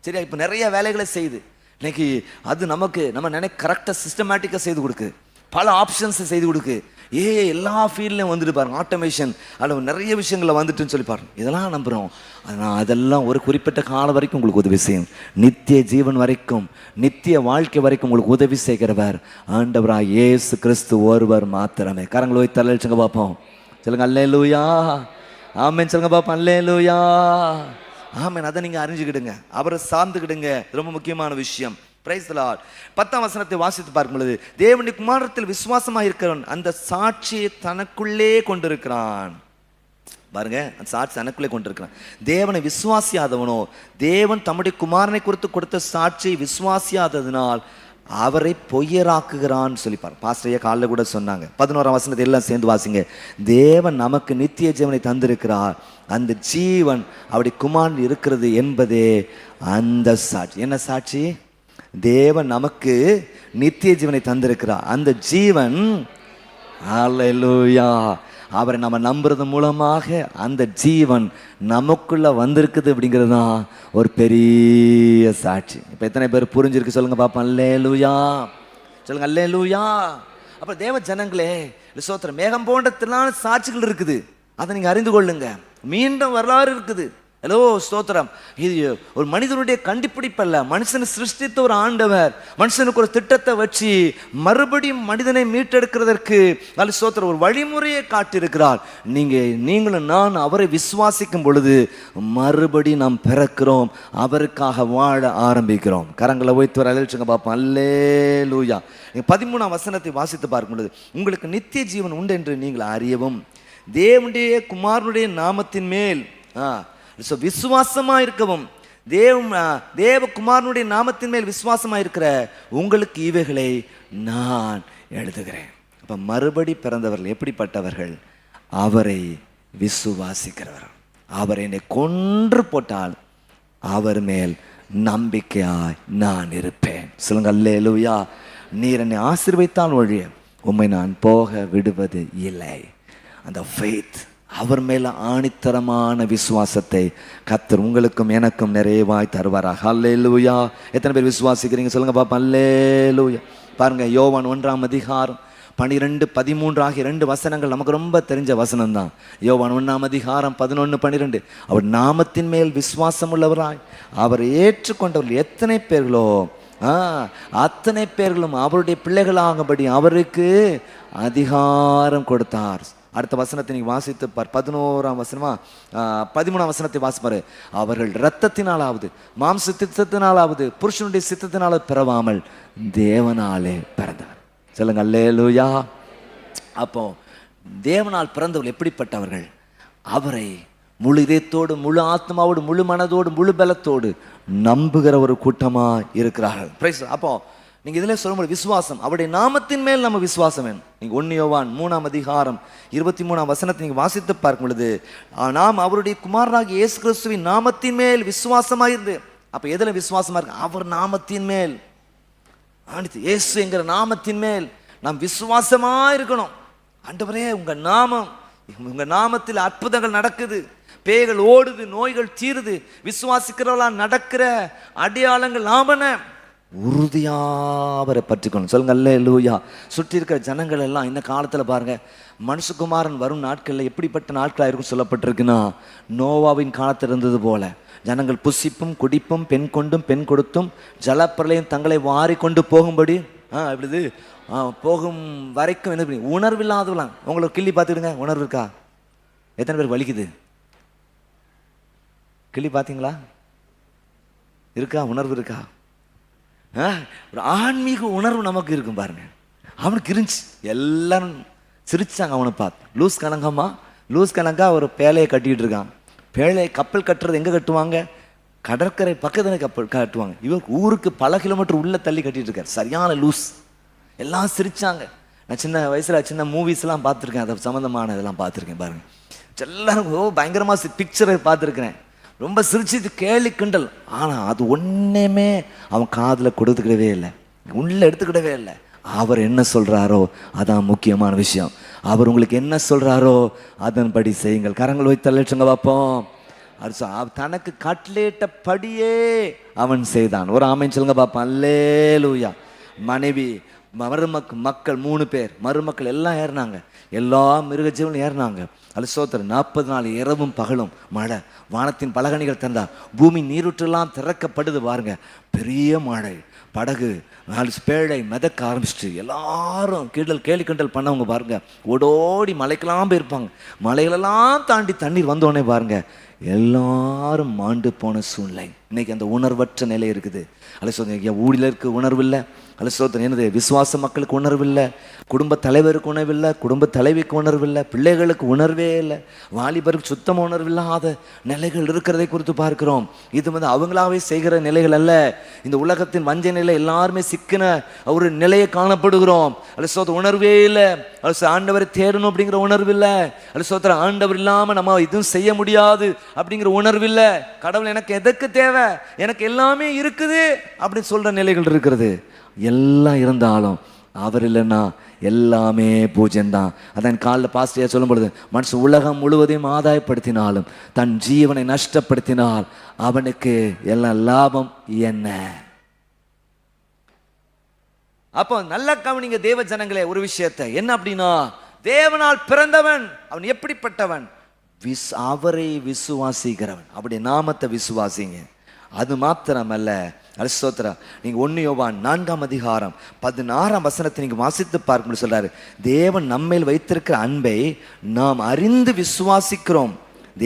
சரியா? இப்போ நிறைய வேலைகளை செய்யுது இன்னைக்கு. அது நமக்கு நம்ம கரெக்டாக சிஸ்டமேட்டிக்காக செய்து கொடுக்கு, பல ஆப்ஷன்ஸை செய்து கொடுக்கு. எல்லா ஃபீல்ட்லையும் வந்துட்டு பாருங்க, ஆட்டோமேஷன், அதில் நிறைய விஷயங்களை வந்துட்டுன்னு சொல்லி பாருங்க. இதெல்லாம் நம்புகிறோம். ஆனால் அதெல்லாம் ஒரு குறிப்பிட்ட காலம் வரைக்கும் உங்களுக்கு உதவி செய்யும். நித்திய ஜீவன் வரைக்கும், நித்திய வாழ்க்கை வரைக்கும் உங்களுக்கு உதவி செய்கிறவர் ஆண்டவராக இயேசு கிறிஸ்து ஒருவர் மாத்திரமே. கரங்களை வைத்து தள்ளிச்சுங்க பார்ப்போம். சொல்லுங்க அல்லேலூயா, ஆமென் சொல்லுங்க பார்ப்போம். அல்லேலூயா, ஆமென். அதை நீங்கள் அறிஞ்சுக்கிடுங்க, அவரை சார்ந்துக்கிடுங்க. ரொம்ப முக்கியமான விஷயம். Praise the Lord. 10ஆம் வசனத்தை வாசித்து பார்க்கும் பொழுது, தேவனுடைய குமாரத்தில் விசுவாசமாக இருக்கிறவன் அந்த சாட்சியை தனக்குள்ளே கொண்டிருக்கிறான். பாருங்க, அந்த சாட்சி தனக்குள்ளே கொண்டிருக்கிறான். தேவனை விசுவாசியாதவனோ தேவன் தம்முடைய குமாரனை குறித்து கொடுத்த சாட்சியை விசுவாசியாததினால் அவரை பொய்யராக்குகிறான்னு சொல்லி பாருங்க. பாஸ்டரையா காலைல கூட சொன்னாங்க. 11ஆம் வசனத்தை எல்லாம் சேர்ந்து வாசிங்க. தேவன் நமக்கு நித்திய ஜீவனை தந்திருக்கிறார், அந்த ஜீவன் அவருடைய குமாரன் இருக்கிறது என்பதே அந்த சாட்சி. என்ன சாட்சி? தேவன் நமக்கு நித்திய ஜீவனை தந்திருக்கிறார், அந்த ஜீவன், அல்லேலூயா, அவரை நம்ம நம்புறது மூலமாக அந்த ஜீவன் நமக்குள்ள வந்திருக்குது அப்படிங்கிறது தான் ஒரு பெரிய சாட்சி. இப்போ எத்தனை பேர் புரிஞ்சிருக்கு சொல்லுங்க பாப்போம். அல்லேலூயா சொல்லுங்க. அல்லேலூயா. அப்ப தேவ ஜனங்களே, சோத்திரம், மேகம் போன்ற திரளான சாட்சிகள் இருக்குது, அதை நீங்க அறிந்து கொள்ளுங்க. மீண்டும் வரலாறு இருக்குது. ஹலோ ஸ்தோத்திரம். இது ஒரு மனிதனுடைய கண்டுபிடிப்பல்ல, மனுஷனை சிருஷ்டித்த ஒரு ஆண்டவர் மனுஷனுக்கு ஒரு திட்டத்தை வச்சு மறுபடியும் மனிதனை மீட்டெடுக்கிறதற்கு நல்ல ஸ்தோத்திரம் ஒரு வழிமுறையை காட்டியிருக்கிறார். நீங்களும் நான் அவரை விசுவாசிக்கும் பொழுது மறுபடி நாம் பிறக்கிறோம், அவருக்காக வாழ ஆரம்பிக்கிறோம். கரங்களை வைத்து வர அழைச்சுங்க பார்ப்போம். அல்லேலூயா. 13ஆம் வசனத்தை வாசித்து பார்க்கும் பொழுது, உங்களுக்கு நித்திய ஜீவன் உண்டு என்று நீங்கள் அறியவும் தேவனுடைய குமாரனுடைய நாமத்தின் மேல் விசுவாசமா இருக்கவும் தேவகுமாரனுடைய நாமத்தின் மேல் விசுவாசமாக இருக்கிற உங்களுக்கு இவைகளை நான் எழுதுகிறேன். அப்போ மறுபடி பிறந்தவர்கள் எப்படிப்பட்டவர்கள்? அவரை விசுவாசிக்கிறவர்கள். அவர் என்னை கொன்று போட்டால் அவர் மேல் நம்பிக்கையாய் நான் இருப்பேன். சொல்லுங்க அல்லேலூயா. நீர் என்னை ஆசீர்வதித்தால் ஒழிய உம்மை நான் போக விடுவது இல்லை. அந்த ஃபெய்த், அவர் மேல ஆணித்தரமான விசுவாசத்தை கர்த்தர் உங்களுக்கும் எனக்கும் நிறைவாய் தருவாராக. அல்லேலூயா. எத்தனை பேர் விசுவாசிக்கிறீங்க சொல்லுங்க பாப்பா. அல்லேலூயா. பாருங்க, யோவான் 1ஆம் அதிகாரம் 12, 13 ஆகிய 2 வசனங்கள் நமக்கு ரொம்ப தெரிஞ்ச வசனம் தான். யோவான் 1ஆம் அதிகாரம் 11, 12. அவர் நாமத்தின் மேல் விசுவாசம் உள்ளவராய் அவர் ஏற்றுக்கொண்டவர்கள் எத்தனை பேர்களோ அத்தனை பேர்களும் அவருடைய பிள்ளைகளாகும்படி அவருக்கு அதிகாரம் கொடுத்தார். அடுத்த வசனத்தை நீங்க வாசித்து பார். 11ஆம் வசனமா 13ஆம் வசனத்தை வாசிப்பாரு. அவர்கள் இரத்தத்தினாலாவது மாம்ச சித்தத்தினாலாவது புருஷனுடைய சித்தத்தினால பிறவாமல் தேவனாலே பிறந்தார். சொல்லுங்க அல்லேலூயா. அப்போ தேவனால் பிறந்தவர்கள் எப்படிப்பட்டவர்கள்? அவரை முழு இதயத்தோடு, முழு ஆத்மாவோடு, முழு மனதோடு, முழு பலத்தோடு நம்புகிற ஒரு கூட்டமா இருக்கிறார்கள். அப்போ நீங்க இதுல சொல்லும்போது விசுவாசம், அவருடைய நாமத்தின் மேல் நம்ம விசுவாசம் வேணும். நீங்க 1 யோவான் 3ஆம் அதிகாரம் 23ஆம் வசனத்தை நீங்க வாசித்து பார்க்கும் பொழுது, நாம் அவருடைய குமாரனாகிய இயேசு கிறிஸ்துவின் நாமத்தின் மேல் விசுவாசமா இருந்து, அப்ப எதுல விசுவாசமா இருக்கு? அவர் நாமத்தின் மேல், இயேசு என்கிற நாமத்தின் மேல் நாம் விசுவாசமா இருக்கணும். ஆண்டவரே, உங்க நாமம், உங்க நாமத்தில் அற்புதங்கள் நடக்குது, பேய்கள் ஓடுது, நோய்கள் தீருது, விசுவாசிக்கிறவளா நடக்கிற அடையாளங்கள் நாமன உறுதியாவரை பற்றிக்கணும். சொல்லுங்க அல்லேலூயா. சுற்றி இருக்கிற ஜனங்கள் எல்லாம் இந்த காலத்துல பாருங்க, மனுஷகுமாரன் வரும் நாட்கள்ல எப்படிப்பட்ட நாட்களா இருக்கும் சொல்லப்பட்டிருக்குன்னா, நோவாவின் காலத்தில் இருந்தது போல ஜனங்கள் புசிப்பும் குடிப்பும் பெண் கொண்டும் பெண் கொடுத்தும் ஜலப்பிரளயம் தங்களை வாரி கொண்டு போகும்படி இப்படி போகும் வரைக்கும் என்ன பண்ணி உணர்வில்லாதவலாம். உங்களுக்கு கிள்ளி பார்த்துக்கிடுங்க, உணர்வு இருக்கா? எத்தனை பேர் வலிக்குது? கிள்ளி பார்த்தீங்களா? இருக்கா? உணர்வு இருக்கா? ஒரு ஆன்மீக உணர்வு நமக்கு இருக்கும் பாருங்க. அவனுக்கு இருந்துச்சு, எல்லாரும் சிரிச்சாங்க அவனை பார்த்து. லூஸ் கணங்கம்மா, லூஸ் கணங்கா ஒரு பேழையை கட்டிக்கிட்டு இருக்கான். பேழை கப்பல் கட்டுறது எங்கே கட்டுவாங்க? கடற்கரை பக்கத்தில் கப்பல் கட்டுவாங்க. இவர் ஊருக்கு பல கிலோமீட்டர் உள்ள தள்ளி கட்டிட்டு இருக்கார். சரியான லூஸ். எல்லாம் சிரிச்சாங்க. நான் சின்ன வயசுல சின்ன மூவிஸ்லாம் பார்த்துருக்கேன், அதை சம்மந்தமான இதெல்லாம் பார்த்துருக்கேன் பாருங்க. எல்லாரும் பயங்கரமாக பிக்சரை பார்த்துருக்கிறேன். ரொம்ப சிரிச்சு கேலி கிண்டல். ஆனால் அது ஒன்றுமே அவன் காதில் கொடுத்துக்கிடவே இல்லை, உள்ள எடுத்துக்கிடவே இல்லை. அவர் என்ன சொல்றாரோ அதான் முக்கியமான விஷயம். அவர் உங்களுக்கு என்ன சொல்றாரோ அதன்படி செய்யுங்கள். கரங்கள் வைத்து லட்சங்க பார்ப்போம். தனக்கு கட்லேட்ட படியே அவன் செய்தான். ஒரு ஆமென் சொல்லுங்க பார்ப்போம். அல்லேலூயா. மனைவி, மக்கள் 3 பேர், மருமக்கள் எல்லாம் ஏறினாங்க, எல்லா மிருக ஜீவனும் ஏறினாங்க. அது சோத்திரம். 40 நாள் இரவும் பகலும் மழை, வானத்தின் பலகணிகள் தந்தா, பூமி நீரூற்றெல்லாம் திறக்கப்படுது பாருங்க. பெரிய மழை, படகு பேழை மிதக்க ஆரம்பிச்சிட்டு எல்லாரும் கேலி கிண்டல் பண்ணவங்க பாருங்க ஓடோடி மலைக்கெல்லாம் போயிருப்பாங்க. மலைகளெல்லாம் தாண்டி தண்ணீர் வந்தோடனே பாருங்க எல்லாரும் மாண்டு போன சூழ்நிலை. இன்னைக்கு அந்த உணர்வற்ற நிலை இருக்குது. அல்ல சொல்ற ஊழியருக்கு உணர்வு இல்லை, அல்ல சொல்ற என்னது விசுவாச மக்களுக்கு உணர்வு இல்லை, குடும்ப தலைவருக்கு உணர்வு இல்லை, குடும்ப தலைவிக்கு உணர்வு இல்லை, பிள்ளைகளுக்கு உணர்வே இல்லை, வாலிபருக்கு சுத்தமாக உணர்வு இல்லாத நிலைகள் இருக்கிறதை குறித்து பார்க்கிறோம். இது அவங்களாவே செய்கிற நிலைகள் அல்ல. இந்த உலகத்தின் வஞ்ச நிலை எல்லாருமே சிக்கின ஒரு நிலையை காணப்படுகிறோம். அல்ல சொல்ற உணர்வே இல்லை. அல்ல ஆண்டவரை தேடணும் அப்படிங்கிற உணர்வு இல்லை. அல்ல சொல்ற ஆண்டவர் இல்லாம நம்ம இதுவும் செய்ய முடியாது அப்படிங்கிற உணர்வு இல்லை. கடவுள் எனக்கு எதற்கு தேவை, எனக்கு எல்லாமே இருக்குது அப்படின்னு சொல்ற நிலைகள் இருக்கிறது. எல்லாம் இருந்தாலும் அவர் இல்லைன்னா எல்லாமே பூஜ்யம்தான். அதான் காலில் பாஸ்டர் சொல்லும் பொழுது, மனுஷன் உலகம் முழுவதையும் ஆதாயப்படுத்தினாலும் தன் ஜீவனை நஷ்டப்படுத்தினால் அவனுக்கு எல்லாம் லாபம் என்ன? அப்போ நல்ல கவனிங்க தேவ ஜனங்களே ஒரு விஷயத்தை. என்ன அப்படின்னா, தேவனால் பிறந்தவன் அவன் எப்படிப்பட்டவன்? அவரை விசுவாசிக்கிறவன். அப்படி நாமத்தை விசுவாசிங்க. அது மாத்திரமல்ல, அரிஸ்தோத்திரா, நீங்க 1 யோவான் 4ஆம் அதிகாரம் 16ஆம் வசனத்தை நீங்க வாசித்து பார்க்கும்போது சொல்றாரு, தேவன் நம்மேல் வைத்திருக்கிற அன்பை நாம் அறிந்து விசுவாசிக்கிறோம்.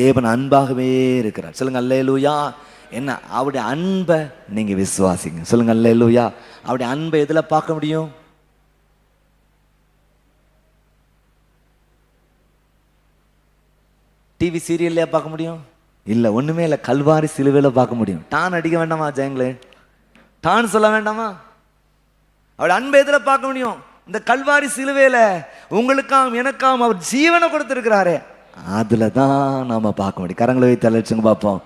தேவன் அன்பாகவே இருக்கிறார். சொல்லுங்க அல்லேலூயா. என்ன அவருடைய அன்பை நீங்க விசுவாசிங்க. சொல்லுங்க அல்லேலூயா. அவருடைய அன்பை எதுல பார்க்க முடியும்? டிவி சீரியல்லையா பார்க்க முடியும்? இல்லை, ஒண்ணுமே இல்லை. கல்வாரி சிலுவையில பார்க்க முடியும். டான் அடிக்க வேண்டாமா ஜெயங்களே? டான் சொல்ல வேண்டாமா? அவள் அன்பை எதுல பார்க்க முடியும்? இந்த கல்வாரி சிலுவையில உங்களுக்காகவும் எனக்காகவும் அவர் ஜீவனை கொடுத்திருக்கிறாரே, அதுல தான் நாம பார்க்க முடியும். கரங்களை வைத்து அழைச்சுங்க பார்ப்போம்.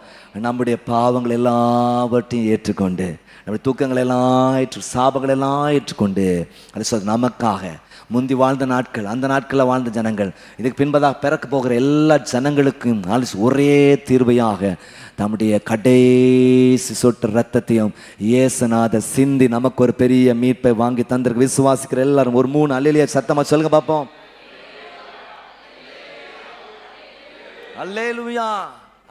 நம்முடைய பாவங்கள் எல்லாவற்றையும் ஏற்றுக்கொண்டு, நம்முடைய தூக்கங்கள் எல்லாம் சாபங்கள் எல்லாம் ஏற்றுக்கொண்டு, அது சொல் நமக்காக முந்தி வாழ்ந்த நாட்கள், அந்த நாட்களில் வாழ்ந்த ஜனங்கள், இதுக்கு பின்பதாக பிறக்க போகிற எல்லா ஜனங்களுக்கும் ஒரே தீர்வையாக தம்முடைய கடைசி சொட்டு ரத்தத்தையும் இயேசுநாத சிந்தி நமக்கு ஒரு பெரிய மீட்பை வாங்கி தந்திருக்கு. விசுவாசிக்கிற எல்லாரும் ஒரு 3 அல்லேலூயா சத்தமா சொல்லுங்க பார்ப்போம். அல்லேலூயா.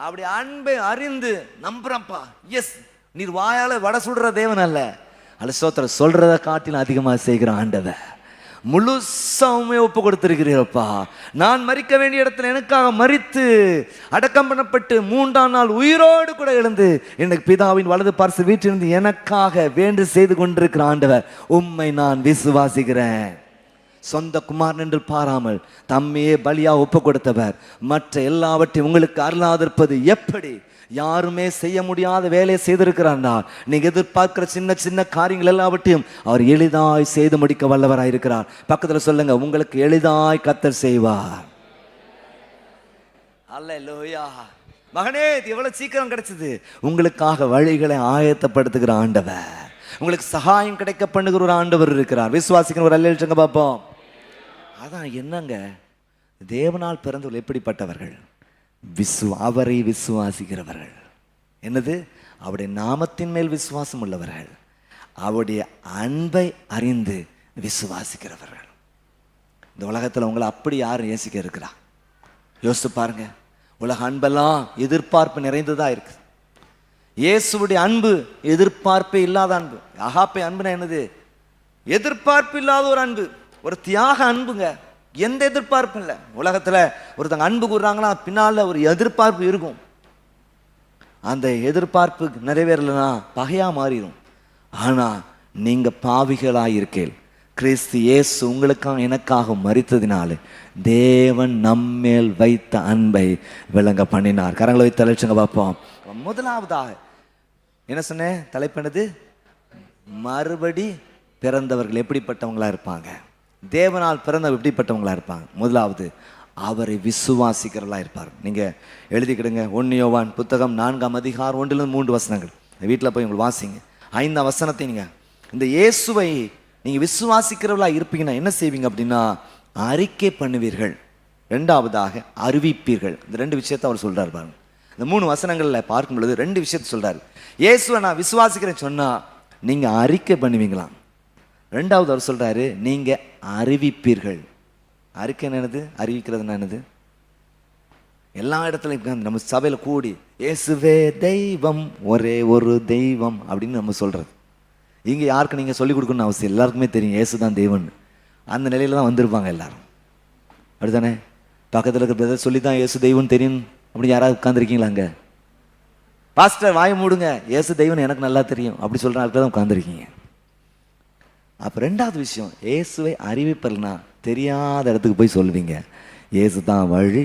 அப்படி அன்பை அறிந்து நம்புறப்பா. எஸ், நீர் வாயால வடை சுடுற தேவன் அல்ல, அலசோத்திர சொல்றத காட்டிலும் அதிகமாக செய்கிற ஆண்டவர். முழுசாவுமே ஒப்பு கொடுத்திருக்கிறீரப்பா. நான் மரிக்க வேண்டிய இடத்துல எனக்காக மரித்து அடக்கம் பண்ணப்பட்டு 3ஆம் நாள் உயிரோடு கூட எழுந்து எனக்கு பிதாவின் வலது பார்ச வீட்டிலிருந்து எனக்காக வேண்டு செய்து கொண்டிருக்கிற ஆண்டவர், உம்மை நான் விசுவாசிக்கிறேன். சொந்த குமாரன் என்று பாராமல் தம்மையே பலியா ஒப்பு கொடுத்தவர் மற்ற எல்லாவற்றையும் உங்களுக்கு அருளாதிருப்பது எப்படி? யாருமே செய்ய முடியாத வேலையை செய்திருக்கிறார்னா, நீங்க எதிர்பார்க்கிற சின்ன சின்ன காரியங்கள் எல்லாவற்றையும் அவர் எளிதாய் செய்து முடிக்க வல்லவராயிருக்கிறார். பக்கத்துல சொல்லுங்க, உங்களுக்கு எளிதாய் கர்த்தர் செய்வார். அல்லேலூயா. மகனே, இது எவ்வளவு சீக்கிரம் கிடைச்சது? உங்களுக்காக வழிகளை ஆயத்தப்படுத்துகிற ஆண்டவர், உங்களுக்கு சகாயம் கிடைக்க பண்ணுகிற ஒரு ஆண்டவர் இருக்கிறார். விசுவாசிக்கிற ஒரு அல்லேலூயா பார்ப்போம். அதான் என்னங்க, தேவனால் பிறந்தவர்கள் எப்படிப்பட்டவர்கள்? அவரை விசுவாசிக்கிறவர்கள். என்னது? அவருடைய நாமத்தின் மேல் விசுவாசம் உள்ளவர்கள், அவருடைய அன்பை அறிந்து விசுவாசிக்கிறவர்கள். இந்த உலகத்தில் உங்களை அப்படி யாரும் நேசிக்க இருக்கிறா? யோசித்து பாருங்க. உலக அன்பெல்லாம் எதிர்பார்ப்பு நிறைந்ததா இருக்கு. இயேசுடைய அன்பு எதிர்பார்ப்பே இல்லாத அன்பு. அகாப்பே அன்புனா என்னது? எதிர்பார்ப்பு இல்லாத ஒரு அன்பு, ஒரு தியாக அன்புங்க. எந்த எதிர்பார்ப்பும் இல்லை. உலகத்தில் ஒருத்தங்க அன்பு கூறுறாங்கன்னா பின்னால ஒரு எதிர்பார்ப்பு இருக்கும். அந்த எதிர்பார்ப்பு நிறைவேறலைன்னா பகையா மாறிடும். ஆனா நீங்க பாவிகளாக இருக்கேன், கிறிஸ்து இயேசு உங்களுக்காக எனக்காக மரித்ததினாலே தேவன் நம்மேல் வைத்த அன்பை விளங்க பண்ணினார். கரங்களை வைத்து அழைச்சுங்க பார்ப்போம். முதலாவதாக என்ன சொன்னேன்? தலைப்பினது மறுபடி பிறந்தவர்கள் எப்படிப்பட்டவங்களா இருப்பாங்க? தேவனால் பிறந்தவர் எப்படிப்பட்டவங்களா இருப்பாங்க? முதலாவது, அவரை விசுவாசிக்கிறவர்களா இருப்பார். நீங்க எழுதிக்கிடுங்க. 1 யோவான் புத்தகம் 4ஆம் அதிகாரம் 1-3 வசனங்கள். வீட்டில் போய் உங்களுக்கு வாசிங்க. 5ஆம் வசனத்தை நீங்க இந்த இயேசுவை நீங்க விசுவாசிக்கிறவர்களா இருப்பீங்கன்னா என்ன செய்வீங்க அப்படின்னா, அறிக்கை பண்ணுவீர்கள். 2ஆவதாக அறிவிப்பீர்கள். இந்த 2 விஷயத்தை அவர் சொல்றாரு பாருங்க. இந்த 3 வசனங்கள்ல பார்க்கும் பொழுது 2 விஷயத்தை சொல்றாரு. இயேசுவை நான் விசுவாசிக்கிறேன்னு சொன்னா நீங்க அறிக்கை பண்ணுவீங்களாம். 2ஆவது அவர் சொல்றாரு, நீங்க அறிவிப்பீர்கள். அறிக்கை என்னது? அறிவிக்கிறது என்னது? எல்லா இடத்துலையும் நம்ம சபையில கூடி இயேசுவே தெய்வம், ஒரே ஒரு தெய்வம் அப்படின்னு நம்ம சொல்றது. இங்க யாருக்கு நீங்க சொல்லிக் கொடுக்கணும்னு அவசியம், எல்லாருக்குமே தெரியும் இயேசு தான் தெய்வம். அந்த நிலையில தான் வந்திருப்பாங்க எல்லாரும். அப்படித்தானே? பக்கத்தில் இருக்கிற பிரதர் சொல்லி தான் இயேசு தெய்வம் தெரியும் அப்படி யாராவது உட்காந்துருக்கீங்களா? அங்க பாஸ்டர் வாய மூடுங்க, இயேசு தெய்வம் எனக்கு நல்லா தெரியும் அப்படி சொல்ற ஆட்கள் தான் உட்காந்துருக்கீங்க. அப்போ 2ஆவது விஷயம், இயேசுவை அறிவிப்பல்னா தெரியாத இடத்துக்கு போய் சொல்லுவீங்க, இயேசு தான் வழி,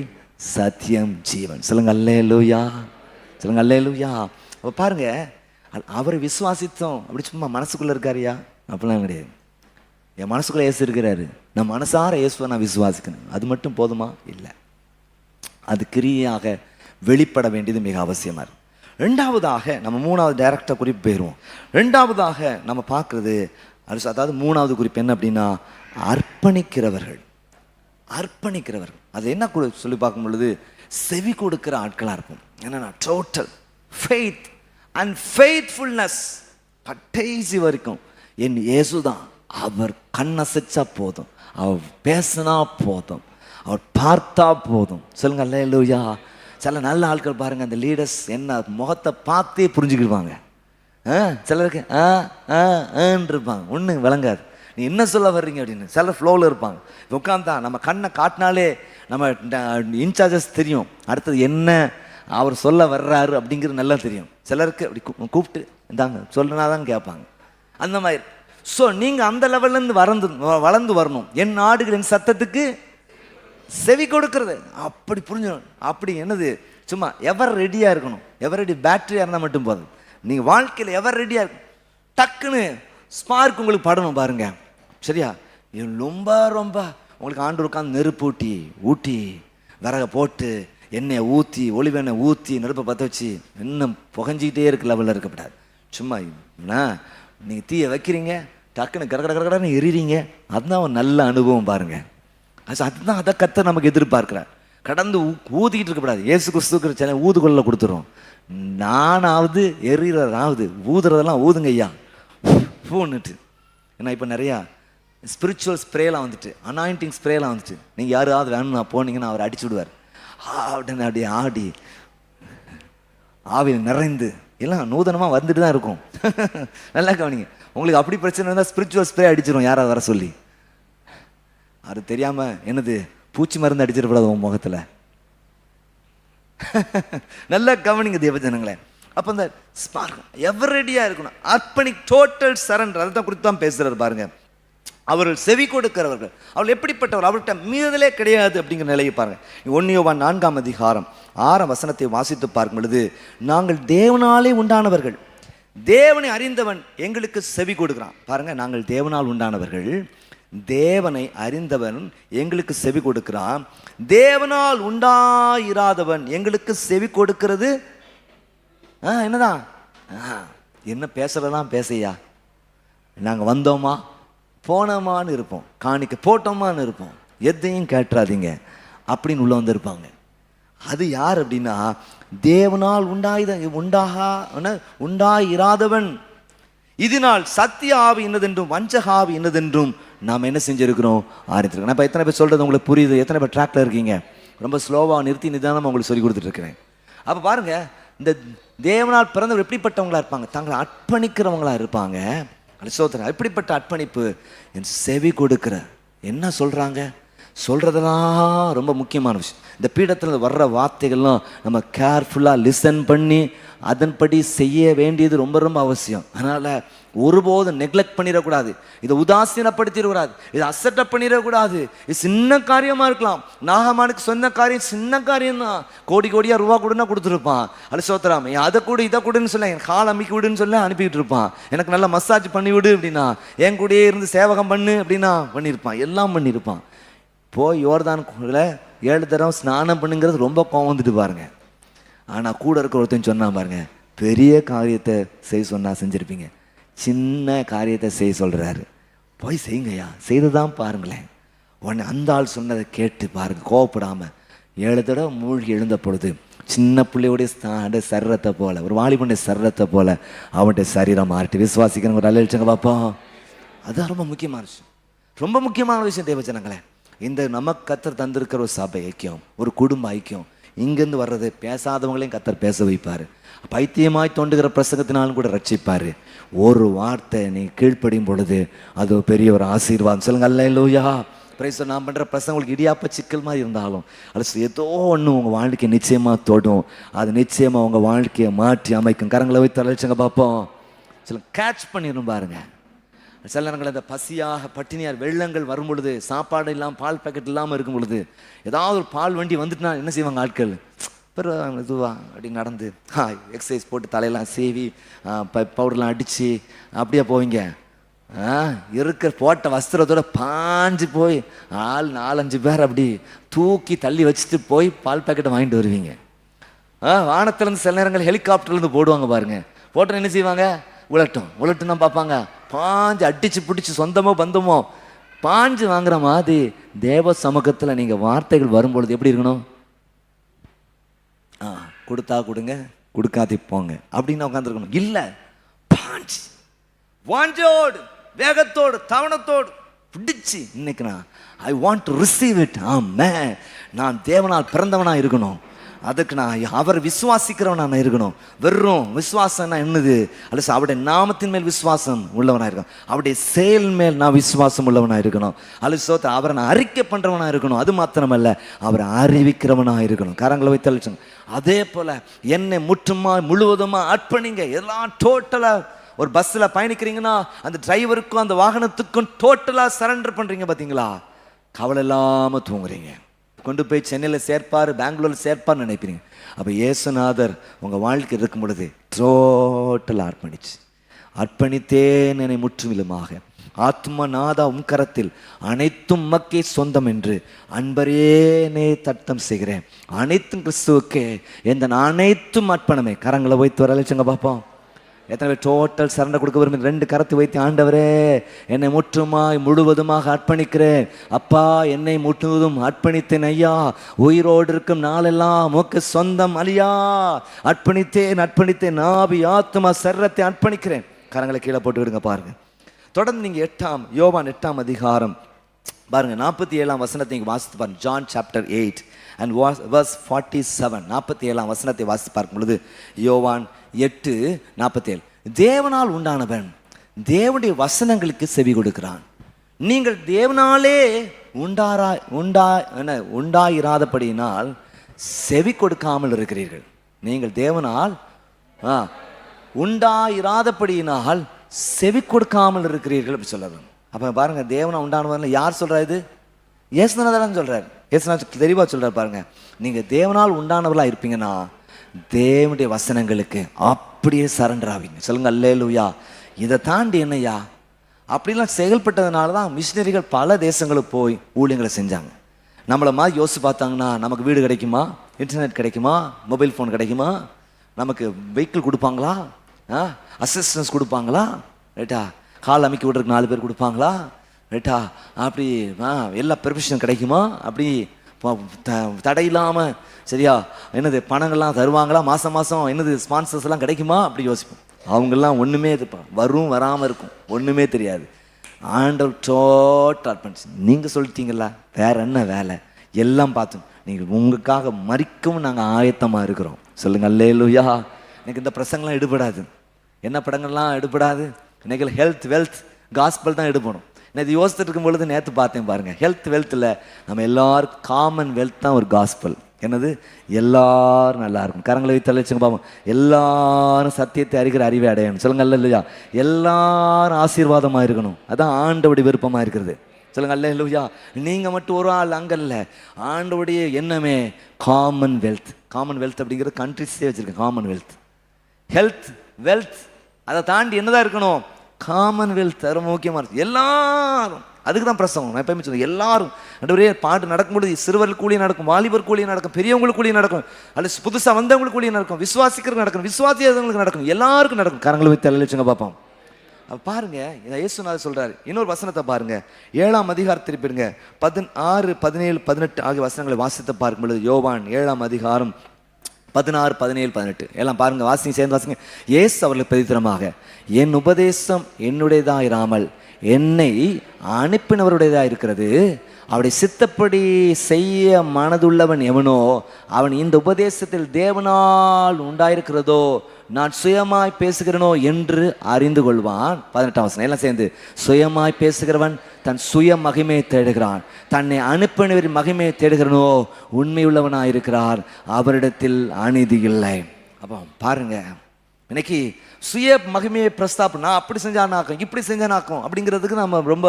சத்தியம், ஜீவன். சொல்லுங்க அல்லேலூயா, சொல்லுங்க அல்லேலூயா. அப்போ பாருங்க, அவரை விசுவாசித்தோம் அப்படி சும்மா மனசுக்குள்ள இருக்காருயா அப்படிலாம் கிடையாது. என் மனசுக்குள்ள இயேசு இருக்கிறாரு, நான் மனசார இயேசுவை நான் விசுவாசிக்கணும், அது மட்டும் போதுமா? இல்லை, அது கிரியாக வெளிப்பட வேண்டியது மிக அவசியமா இருக்கு. 2ஆவதாக நம்ம 3ஆவது டைரக்டா குறிப்பு போயிடுவோம். 2ஆவதாக நம்ம பார்க்கறது, அதாவது 3ஆவது குறிப்பு என்ன அப்படின்னா, அர்ப்பணிக்கிறவர்கள். அர்ப்பணிக்கிறவர்கள் அது என்ன சொல்லி பார்க்கும் பொழுது, செவி கொடுக்கிற ஆட்களா இருக்கும். என்னன்னா டோட்டல் ஃபெய்த் அண்ட் ஃபெய்த்ஃபுல்னஸ். கடைசி வரைக்கும் என் இயேசுதான், அவர் கண்ணசைச்சா போதும், அவர் பேசினா போதும், அவர் பார்த்தா போதும். சொல்லுங்க அல்லேலூயா. சில நல்ல ஆட்கள் பாருங்க, அந்த லீடர்ஸ் என்ன முகத்தை பார்த்தே புரிஞ்சுக்கிடுவாங்க. சிலருக்கு இருப்பாங்க, ஒன்றும் விளங்காது, நீ என்ன சொல்ல வர்றீங்க அப்படின்னு. சிலர் ஃப்ளோவில் இருப்பாங்க. உட்காந்தா நம்ம கண்ணை காட்டினாலே நம்ம இன்சார்ஜஸ் தெரியும் அடுத்தது என்ன அவர் சொல்ல வர்றாரு அப்படிங்கிறது நல்லா தெரியும். சிலருக்கு அப்படி கூப்பிட்டு இந்தாங்க சொல்லுனா தான் கேட்பாங்க. அந்த மாதிரி. ஸோ நீங்கள் அந்த லெவல்லேருந்து வளர்ந்து வரணும். என் நாடுகளின் சத்தத்துக்கு செவி கொடுக்கிறது அப்படி புரிஞ்சிடும். அப்படி என்னது சும்மா எவர் ரெடியாக இருக்கணும். எவர் ரெடி பேட்டரியாக இருந்தால் மட்டும் போதும். நீங்கள் வாழ்க்கையில் எவர் ரெடியாக இருக்கும், டக்குன்னு ஸ்பார்க் உங்களுக்கு படணும் பாருங்க. சரியா? ரொம்ப ரொம்ப உங்களுக்கு ஆண்டு உட்காந்து நெருப்பு ஊட்டி விறக போட்டு எண்ணெயை ஊற்றி ஒளிவெண்ணெய் ஊற்றி நெருப்பை பற்ற வச்சு இன்னும் புகஞ்சிக்கிட்டே இருக்க லெவலில் இருக்கக்கூடாது. சும்மா நீங்கள் தீயை வைக்கிறீங்க, டக்குன்னு கடன்னு எறிறீங்க. அதுதான் ஒரு நல்ல அனுபவம் பாருங்க. அதுதான் அதை கத்த நமக்கு எதிர்பார்க்கிறார். கடந்து ஊதிக்கிட்டு இருக்கக்கூடாது. இயேசு கிறிஸ்துக்கு சில ஊதுகொள்ள கொடுத்துரும். நானாவது எறிகிறதாவது ஊதுறதெல்லாம் ஊதுங்க ஐயா பூன்னுட்டு. ஏன்னா இப்போ நிறையா ஸ்பிரிச்சுவல் ஸ்ப்ரேலாம் வந்துட்டு, அனாயிண்டிங் ஸ்ப்ரேலாம் வந்துட்டு, நீங்கள் யாராவது வேணும்னா போனீங்கன்னா அவர் அடிச்சு விடுவார். அப்படின்னு அப்படியே ஆடி ஆவியில் நிறைந்து எல்லாம் நூதனமாக வந்துட்டு தான் இருக்கும். நல்லா கவனிங்க. உங்களுக்கு அப்படி பிரச்சனை இருந்தால் ஸ்பிரிச்சுவல் ஸ்ப்ரே அடிச்சிடும் யாராவது வர சொல்லி. அது தெரியாமல் என்னது பூச்சி மருந்து அடிச்சிடக்கூடாது உன் முகத்தில். நல்லா கவனிங்க தேவஜனங்களே. அப்போ இந்த எவர் ரெடியாக இருக்கணும், டோட்டல் சரண்டர். அதை தான் குறித்து தான் பேசுறாரு பாருங்க. அவர்கள் செவி கொடுக்கிறவர்கள், அவர்கள் எப்படிப்பட்டவர், அவர்கிட்ட மீறுதலே கிடையாது அப்படிங்கிற நிலையை பாருங்க. 1 யோவான் 4ஆம் அதிகாரம் 6ஆம் வசனத்தை வாசித்து பார்க்கும் பொழுது, நாங்கள் தேவனாலே உண்டானவர்கள், தேவனை அறிந்தவன் எங்களுக்கு செவி கொடுக்கிறான். பாருங்க, நாங்கள் தேவனால் உண்டானவர்கள், தேவனை அறிந்தவன் எங்களுக்கு செவி கொடுக்கிறான், தேவனால் உண்டாயிராதவன் எங்களுக்கு செவி கொடுக்கிறது என்னதான்? என்ன பேசுறதெல்லாம் பேசையா, நாங்கள் வந்தோமா போனோமான்னு இருப்போம், காணிக்க போட்டோமான்னு இருப்போம், எதையும் கேட்டுறாதீங்க அப்படின்னு உள்ள வந்திருப்பாங்க. அது யார் அப்படின்னா, தேவனால் உண்டாயிராதவன். இதனால் சத்திய ஆவி என்னதென்றும் வஞ்சக ஆவி என்னதென்றும் நாம் என்ன செஞ்சிருக்கிறோம், ஆரம்பிச்சிருக்கோம். நான் இப்போ எத்தனை பேர் சொல்றது உங்களுக்கு புரியுது? எத்தனை பேர் ட்ராக்ல இருக்கீங்க? ரொம்ப ஸ்லோவாக நிறுத்தி நிதானமாக உங்களுக்கு சொல்லி கொடுத்துட்டு இருக்கிறேன். அப்போ பாருங்க, இந்த தேவனால் பிறந்தவர் எப்படிப்பட்டவங்களா இருப்பாங்க? தங்களை அர்ப்பணிக்கிறவங்களா இருப்பாங்க. எப்படிப்பட்ட அர்ப்பணிப்பு? என் செவி கொடுக்கிற என்ன சொல்றாங்க, சொல்றதெல்லாம் ரொம்ப முக்கியமான விஷயம். இந்த பீடத்தில் வர்ற வார்த்தைகள்லாம் நம்ம கேர்ஃபுல்லாக லிசன் பண்ணி அதன்படி செய்ய வேண்டியது ரொம்ப ரொம்ப அவசியம். அதனால ஒருபோதும் நெக்லெக்ட் பண்ணிடக்கூடாது, இதை உதாசீனப்படுத்திடக்கூடாது, இதை அசட்டப் பண்ணிடக்கூடாது. இது சின்ன காரியமா இருக்கலாம். நாகமானுக்கு சொன்ன காரியம் சின்ன காரியம் தான். கோடி கோடியா ரூபா கொடுன்னா கொடுத்துருப்பான். அது சோத்திராம அதை கூட இதை கூடன்னு சொல்ல, என் கால் அமைக்கி விடுன்னு சொல்ல அனுப்பிக்கிட்டு இருப்பான். எனக்கு நல்லா மசாஜ் பண்ணி விடு அப்படின்னா, என் கூடயே இருந்து சேவகம் பண்ணு அப்படின்னா பண்ணியிருப்பான், எல்லாம் பண்ணியிருப்பான். போய் யோர்தான் 7 தடவை ஸ்நானம் பண்ணுங்கிறது ரொம்ப கோவம் வந்துட்டு பாருங்க. ஆனால் கூட இருக்கிற ஒருத்தன் சொன்னா பாருங்க, பெரிய காரியத்தை செய்ய சொன்னா செஞ்சிருப்பீங்க, சின்ன காரியத்தை செய்ய சொல்றாரு, போய் செய்யுங்கய்யா, செய்துதான் பாருங்களேன். உடனே அந்த ஆள் சொன்னதை கேட்டு பாருங்க, கோவப்படாம 7 தடவை மூழ்கி எழுந்த பொழுது சின்ன பிள்ளையோடைய சரீரத்தை போல, ஒரு வாலிபனுடைய சரீரத்தை போல அவனுடைய சரீரம் மாறிட்டு விசுவாசிக்கிற ஒரு அலைச்சங்க பார்ப்போம். அதுதான் ரொம்ப முக்கியமான விஷயம், ரொம்ப முக்கியமான விஷயம் தேவஜனங்களே. இந்த நமக்கு கத்தர் தந்திருக்கிற ஒரு சபை ஐக்கியம், ஒரு குடும்ப ஐக்கியம், இங்கேருந்து வர்றது பேசாதவங்களையும் கத்தர் பேச வைப்பார். பைத்தியமாய் தோண்டுகிற பிரசங்கத்தினாலும் கூட ரட்சிப்பார். ஒரு வார்த்தை நீ கீழ்ப்படியும் பொழுது அது பெரிய ஒரு ஆசீர்வாதம். சொல்லுங்க அல்லேலூயா. பிரைஸ். நான் பண்ணுற பிரசங்க உங்களுக்கு இடியாப்ப சிக்கல் மாதிரி இருந்தாலும் அது ஏதோ ஒன்று உங்கள் வாழ்க்கையை நிச்சயமாக தொடும். அது நிச்சயமாக உங்கள் வாழ்க்கையை மாற்றி அமைக்கும். கரங்களை வைத்து அழைச்சங்க பார்ப்போம். சொல்லுங்க, கேட்ச் பண்ணிடும் பாருங்க. சில நேரங்கள் அந்த பசியாக பட்டினியார் வெள்ளங்கள் வரும் பொழுது, சாப்பாடு இல்லாமல் பால் பேக்கெட் இல்லாமல் இருக்கும் பொழுது, ஏதாவது ஒரு பால் வண்டி வந்துட்டுனா என்ன செய்வாங்க ஆட்கள்? பிறகு இதுவா அப்படி நடந்து எக்ஸசைஸ் போட்டு தலையெல்லாம் சேவி பவுடர்லாம் அடித்து அப்படியே போவீங்க. இருக்கிற போட்ட வஸ்திரத்தோட பாஞ்சு போய் 4-5 பேர் அப்படி தூக்கி தள்ளி வச்சுட்டு போய் பால் பேக்கெட்டை வாங்கிட்டு வருவீங்க. வானத்துலேருந்து சில நேரங்கள் ஹெலிகாப்டர்லேருந்து போடுவாங்க பாருங்க. போட்டோன்னு என்ன செய்வாங்க? உலட்டுன்னா பார்ப்பாங்க, பாஞ்சு அடிச்சு பிடிச்சி சொந்தமோ பந்தமோ பாஞ்சு வாங்குற மாதிரி தேவ சமூகத்தில் நீங்கள் வார்த்தைகள் வரும்பொழுது எப்படி இருக்கணும்? கொடுத்தா கொடுங்க, கொடுக்காதே போங்க அப்படின்னு உட்காந்துருக்கணும். இல்லை, பாஞ்சு வாஞ்சோடு வேகத்தோடு தவணத்தோடு பிடிச்சி இன்னைக்கு I want to receive it. Amen. நான் தேவனால் பிறந்தவனா இருக்கணும், அதுக்கு நான் அவர் விசுவாசிக்கிறவனா நான் இருக்கணும். வெறும் விசுவாசம்னா என்னது? அல்ல, அவருடைய நாமத்தின் மேல் விசுவாசம் உள்ளவனா இருக்கணும், அவருடைய செயல் மேல் நான் விசுவாசம் உள்ளவனா இருக்கணும். அல்ல, அவரை நான் அறிக்கை பண்றவனா இருக்கணும். அது மாத்திரமல்ல, அவரை அறிவிக்கிறவனா இருக்கணும். கரங்களை வைத்து அழிச்சோங்க. அதே போல என்னை முழுவதுமா அர்ப்பணிங்க. எல்லாம் டோட்டலா. ஒரு பஸ்ல பயணிக்கிறீங்கன்னா அந்த டிரைவருக்கும் அந்த வாகனத்துக்கும் டோட்டலா சரண்டர் பண்றீங்க. பாத்தீங்களா? கவலை இல்லாம தூங்குறீங்க. கொண்டு போய் சென்னையில் சேர்ப்பார், பெங்களூரில் சேர்ப்பார்னு நினைப்பீங்க. அப்போ இயேசுநாதர் உங்கள் வாழ்க்கை இருக்கும் பொழுது டோட்டல் அர்ப்பணித்தேன் என்னை முற்றுமிலுமாக, ஆத்மநாதா உம் கரத்தில் அனைத்தும் மக்கே சொந்தம் என்று அன்பரேனே தட்டம் செய்கிறேன். அனைத்தும் கிறிஸ்துவுக்கே, எந்த அனைத்தும் அர்ப்பணமே. கரங்களை வைத்து வரலைச்சுங்க பார்ப்போம். எத்தனை பேர் டோட்டல் சரண்டர் கொடுக்க விரும்புகிறேன்? 2 கரத்தை வைத்து, ஆண்டவரே என்னை முற்றுமாய் முழுவதுமாக அர்ப்பணிக்கிறேன். அப்பா என்னை முற்றுவதும் அர்ப்பணித்தேன் ஐயா. உயிரோடு இருக்கும் நாளெல்லாம் உமக்கு சொந்தம் ஐயா. அர்ப்பணித்தேன் ஆவி ஆத்மா சரீரத்தை அர்ப்பணிக்கிறேன். கரங்களை கீழே போட்டு விடுங்க. பாருங்க, தொடர்ந்து நீங்க யோவான் 8ஆம் அதிகாரம் பாருங்க, 47ஆம் வசனத்தை நீங்க வாசித்து பாருங்க. John chapter 8 and verse 47. 47ஆம் வசனத்தை வாசித்து பார்க்கும் பொழுது யோவான் 8:47, தேவனால் உண்டானவன் தேவனுடைய வசனங்களுக்கு செவி கொடுக்கிறான். நீங்கள் தேவனாலே உண்டாயிராதபடியினால் செவி கொடுக்காமல் இருக்கிறீர்கள். நீங்கள் தேவனால் உண்டாயிராதபடியினால் செவி கொடுக்காமல் இருக்கிறீர்கள் அப்படி சொல்றாரு. அப்ப பாருங்க, தேவனா உண்டானவன் யார் சொல்றா? இது இயேசுநாதர் சொல்றாரு. இயேசுநாதர் தெளிவா சொல்றாரு. பாருங்க, நீங்க தேவனால் உண்டானவர்களா இருப்பீங்கன்னா தேவனுடைய வசனங்களுக்கு அப்படியே சரண்டர் ஆவீங்க. சொல்லுங்க அல்லேலூயா. இதை தாண்டி என்னையா? அப்படிலாம் செயல்பட்டதுனால தான் மிஷினரிகள் பல தேசங்களுக்கு போய் ஊழியங்களை செஞ்சாங்க. நம்மளை மாதிரி யோசிச்சு பார்த்தாங்கன்னா, நமக்கு வீடு கிடைக்குமா, இன்டர்நெட் கிடைக்குமா, மொபைல் ஃபோன் கிடைக்குமா, நமக்கு வெஹிக்கிள் கொடுப்பாங்களா, அசிஸ்டன்ஸ் கொடுப்பாங்களா, ரைட்டா, கால் அமைக்க விடுறதுக்கு 4 பேர் கொடுப்பாங்களா, ரைட்டா, அப்படி எல்லா ப்ரொஃபஷனும் கிடைக்குமா, அப்படி தடையில்லாமல் சரியா என்னது பணங்கள்லாம் தருவாங்களா, மாதம் மாதம் என்னது ஸ்பான்சர்ஸ் எல்லாம் கிடைக்குமா, அப்படி யோசிப்போம். அவங்கெல்லாம் ஒன்றுமே இருப்பான், வரும் வராமல் இருக்கும், ஒன்றுமே தெரியாது. ஆண்டவர் டோட்டல் அர்ப்பணிச்சு. நீங்கள் சொல்லிட்டீங்களா, வேற என்ன வேலை, எல்லாம் பார்த்தோம். நீங்கள் உங்களுக்காக மறிக்கவும் நாங்கள் ஆயத்தமாக இருக்கிறோம். சொல்லுங்க அல்லேலூயா. எனக்கு இந்த பிரசங்கெல்லாம் எடுபடாது. என்ன படங்கள்லாம் எடுபடாது. இன்னைக்கு ஹெல்த் வெல்த் காஸ்பல் தான் எடுபடும். நான் இது யோசிச்சுட்டு இருக்கும் பொழுது நேற்று பார்த்தேன் பாருங்க, ஹெல்த் வெல்த்தில் நம்ம எல்லாருக்கும் காமன் வெல்த் தான் ஒரு காஸ்பல். என்னது? எல்லாரும் நல்லா இருக்கும். கரங்களை வைத்து அழைச்சுங்க பாப்போம். எல்லாரும் சத்தியத்தை அறிகிற அறிவை அடையணும். சொல்லுங்க அல்லேலூயா. எல்லாரும் ஆசீர்வாதமாக இருக்கணும். அதான் ஆண்டவருடைய விருப்பமாக இருக்கிறது. சொல்லுங்க அல்லேலூயா. நீங்கள் மட்டும் ஒரு ஆள் அங்கல்ல. ஆண்டவருடைய எண்ணமே காமன் வெல்த். காமன் வெல்த் அப்படிங்கிறது கண்ட்ரிஸே வச்சிருக்கேன். காமன் வெல்த், ஹெல்த், வெல்த், அதை தாண்டி என்னதான் இருக்கணும்? Common wealth. ரொம்ப முக்கியமாக இருக்கு. எல்லாரும் அதுக்கு தான் பிரசவம். நான் எப்பயுமே சொல்லுவேன், எல்லாரும் நடுவரே பாட்டு நடக்கும்பொழுது சிறுவர் கூலியும் நடக்கும், வாலிபர் கூலியும் நடக்கும், பெரியவங்களுக்கு கூலியும் நடக்கும், அல்லது புதுசாக வந்தவங்களுக்கு கூலியும் நடக்கும், விசுவாசிக்கிறதுக்கு நடக்கும், விசுவாசியாதவங்களுக்கு நடக்கும், எல்லாருக்கும் நடக்கும். கரங்களை வைத்து அழைச்சுங்க பார்ப்போம். பாருங்க, இயேசுநாதர் சொல்றாரு. இன்னொரு வசனத்தை பாருங்க, 7ஆம் அதிகாரம் திருப்பிடுங்க. 16, 17, 18 ஆகிய வசனங்களை வாசித்து பார்க்கும் பொழுது யோவான் 7ஆம் அதிகாரம் 16, 17, 18 எல்லாம் பாருங்க, வாசிங்க, சேர்ந்து வாசிங்க. இயேசு அவர்களுக்கு பிரதித்திரமாக, என் உபதேசம் என்னுடையதாக இராமல் என்னை அனுப்பினவருடையதாக இருக்கிறது. அவருடைய சித்தப்படி செய்ய மனதுள்ளவன் எவனோ அவன் இந்த உபதேசத்தில் தேவனால் உண்டாயிருக்கிறதோ நான் சுயமாய் பேசுகிறனோ என்று அறிந்து கொள்வான். 18ஆம் வசனம் எல்லாம் சேர்ந்து. சுயமாய் பேசுகிறவன் தன் சுய மகிமையை தேடுகிறான், தன்னை அனுப்பினவரின் மகிமையை தேடுகிறனோ உண்மையுள்ளவனாயிருக்கிறார், அவரிடத்தில் அநீதி இல்லை. அப்போ பாருங்க, இன்னைக்கு சுய மகிமையை பிரஸ்தாபம், நான் அப்படி செஞ்சானாக்கும், இப்படி செஞ்சானாக்கும் அப்படிங்கிறதுக்கு நம்ம ரொம்ப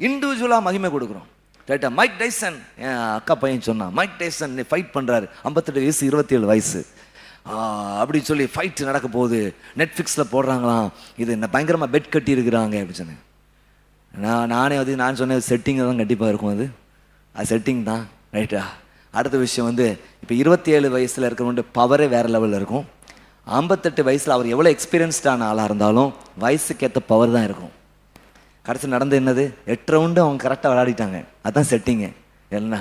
இண்டிவிஜுவலாக மகிமை கொடுக்குறோம். ரைட்டா? மைக் டைசன், என் அக்கா பையன் சொன்னான், மைக் டைசன் ஃபைட் பண்ணுறாரு, 58 வயசு 27 வயசு அப்படின்னு சொல்லி ஃபைட் நடக்க போகுது, நெட்ஃப்ளிக்ஸில் போடுறாங்களாம், இது என்ன பயங்கரமாக பெட் கட்டி இருக்கிறாங்க அப்படின்னு சொன்னேன். நான் சொன்னேன் செட்டிங் தான் கண்டிப்பாக இருக்கும், அது செட்டிங் தான். ரைட்டா? அடுத்த விஷயம் இப்போ 27 வயசில் இருக்கிறவங்க பவரே வேறு லெவலில் இருக்கும். 58 வயசில் அவர் எவ்வளோ எக்ஸ்பீரியன்ஸ்டான ஆளாக இருந்தாலும் வயசுக்கேற்ற பவர் தான் இருக்கும். கடைசி நடந்து என்னது? 8 ரவுண்டு அவங்க கரெக்டாக விளையாடிட்டாங்க. அதுதான் செட்டிங்கு. என்ன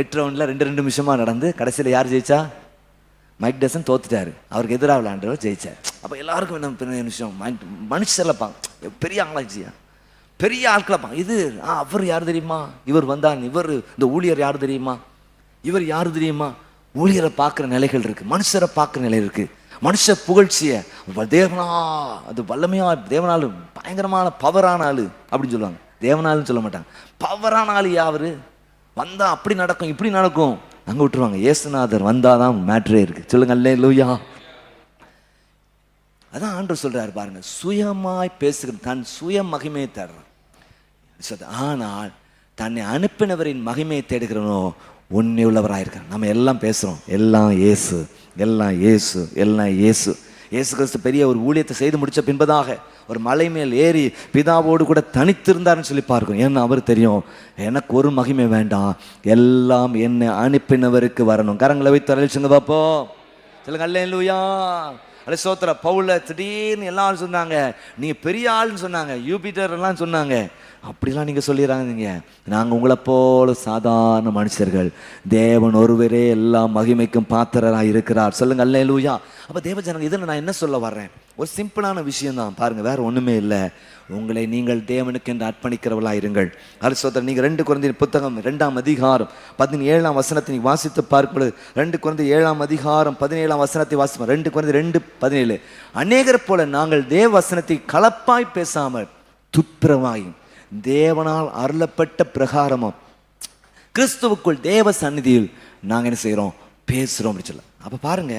8 ரவுண்டில் 2 நிமிஷமாக நடந்து கடைசியில் யார் ஜெயிச்சா? மைக் டைசன் தோத்துட்டாரு, அவருக்கு எதிராக விளையாண்டவர் ஜெயிச்சார். அப்போ எல்லாருக்கும் என்ன பெரிய விஷயம், மனுஷரில் பாங்க, பெரிய ஆளாச்சியா, பெரிய ஆட்களை பாங்க. இது அவர் யார் தெரியுமா, இவர் வந்தான், இவர் இந்த ஊழியர் யார் தெரியுமா, இவர் யார் தெரியுமா. ஊழியரை பார்க்குற நிலைகள் இருக்குது, மனுஷரை பார்க்குற நிலை இருக்குது. மனுஷ புகழ்ச்சிய தேவனா, அது வல்லமையா, தேவனாலு பயங்கரமான பவரான ஆளு அப்படின்னு சொல்லுவாங்க. தேவனாலுன்னு சொல்ல மாட்டாங்க, பவரான ஆளு யாரு வந்தா அப்படி நடக்கும் இப்படி நடக்கும் அங்க விட்டுருவாங்க. இயேசுநாதர் வந்தாதான் மேட்ரே இருக்கு. சொல்லுங்க அல்லேலூயா. அதான் ஆண்டவர் சொல்றாரு பாருங்க, சுயமாய் பேசுகிற தன் சுய மகிமையை தேடுறான். ஆனால் தன்னை அனுப்பினவரின் மகிமையை தேடுகிறனோ உண்மை உள்ளவராயிருக்கார். நம்ம எல்லாம் பேசுகிறோம், எல்லாம் இயேசு, எல்லாம் இயேசு, எல்லாம் இயேசு. இயேசு கிறிஸ்து பெரிய ஒரு ஊழியத்தை செய்து முடித்த பின்பதாக ஒரு மலை மேல் ஏறி பிதாவோடு கூட தனித்திருந்தார்னு சொல்லி பார்க்கணும். ஏன்னா அவர் தெரியும், எனக்கு ஒரு மகிமை வேண்டாம், எல்லாம் என்னை அனுப்பினவருக்கு வரணும். கரங்களை வைத்து அழைச்சுங்க பார்ப்போம். சொல்லுங்க அல்லேலூயா. அல்ல சோத்திர. பவுல திடீர்னு எல்லாரும் சொன்னாங்க, நீங்கள் பெரிய ஆள்னு சொன்னாங்க, யூபிட்டர் எல்லாம் சொன்னாங்க. அப்படிலாம் நீங்கள் சொல்லிடுறாங்க. நாங்கள் உங்களை போல சாதாரண மனுஷர்கள், தேவன் ஒருவரே எல்லா மகிமைக்கும் பாத்திரராக இருக்கிறார். சொல்லுங்க அல்லேலூயா. அப்போ தேவஜனங்க, இதில் நான் என்ன சொல்ல வர்றேன், ஒரு சிம்பிளான விஷயம்தான் பாருங்க, வேற ஒன்றுமே இல்லை. உங்களை நீங்கள் தேவனுக்கு என்று அர்ப்பணிக்கிறவர்களாக இருங்கள். அது சோதரர், நீங்கள் 2 கொரிந்தியர் புத்தகம் 2ஆம் அதிகாரம் 17ஆம் வசனத்தை நீங்கள் வாசித்து பார்க்கும்போது, 2 கொரிந்தியர் 7ஆம் அதிகாரம் 17ஆம் வசனத்தை வாசிப்போம். 2 கொரிந்தியர் 2:17. அநேகர் போல நாங்கள் தேவ வசனத்தை கலப்பாய் பேசாமல் துப்புரவாயும் தேவனால் அருளப்பட்ட பிரகாரமும் கிறிஸ்துவுக்குள் தேவ சந்நிதியில் நாங்கள் என்ன செய்கிறோம், பேசுகிறோம் அப்படி சொல்ல. அப்போ பாருங்க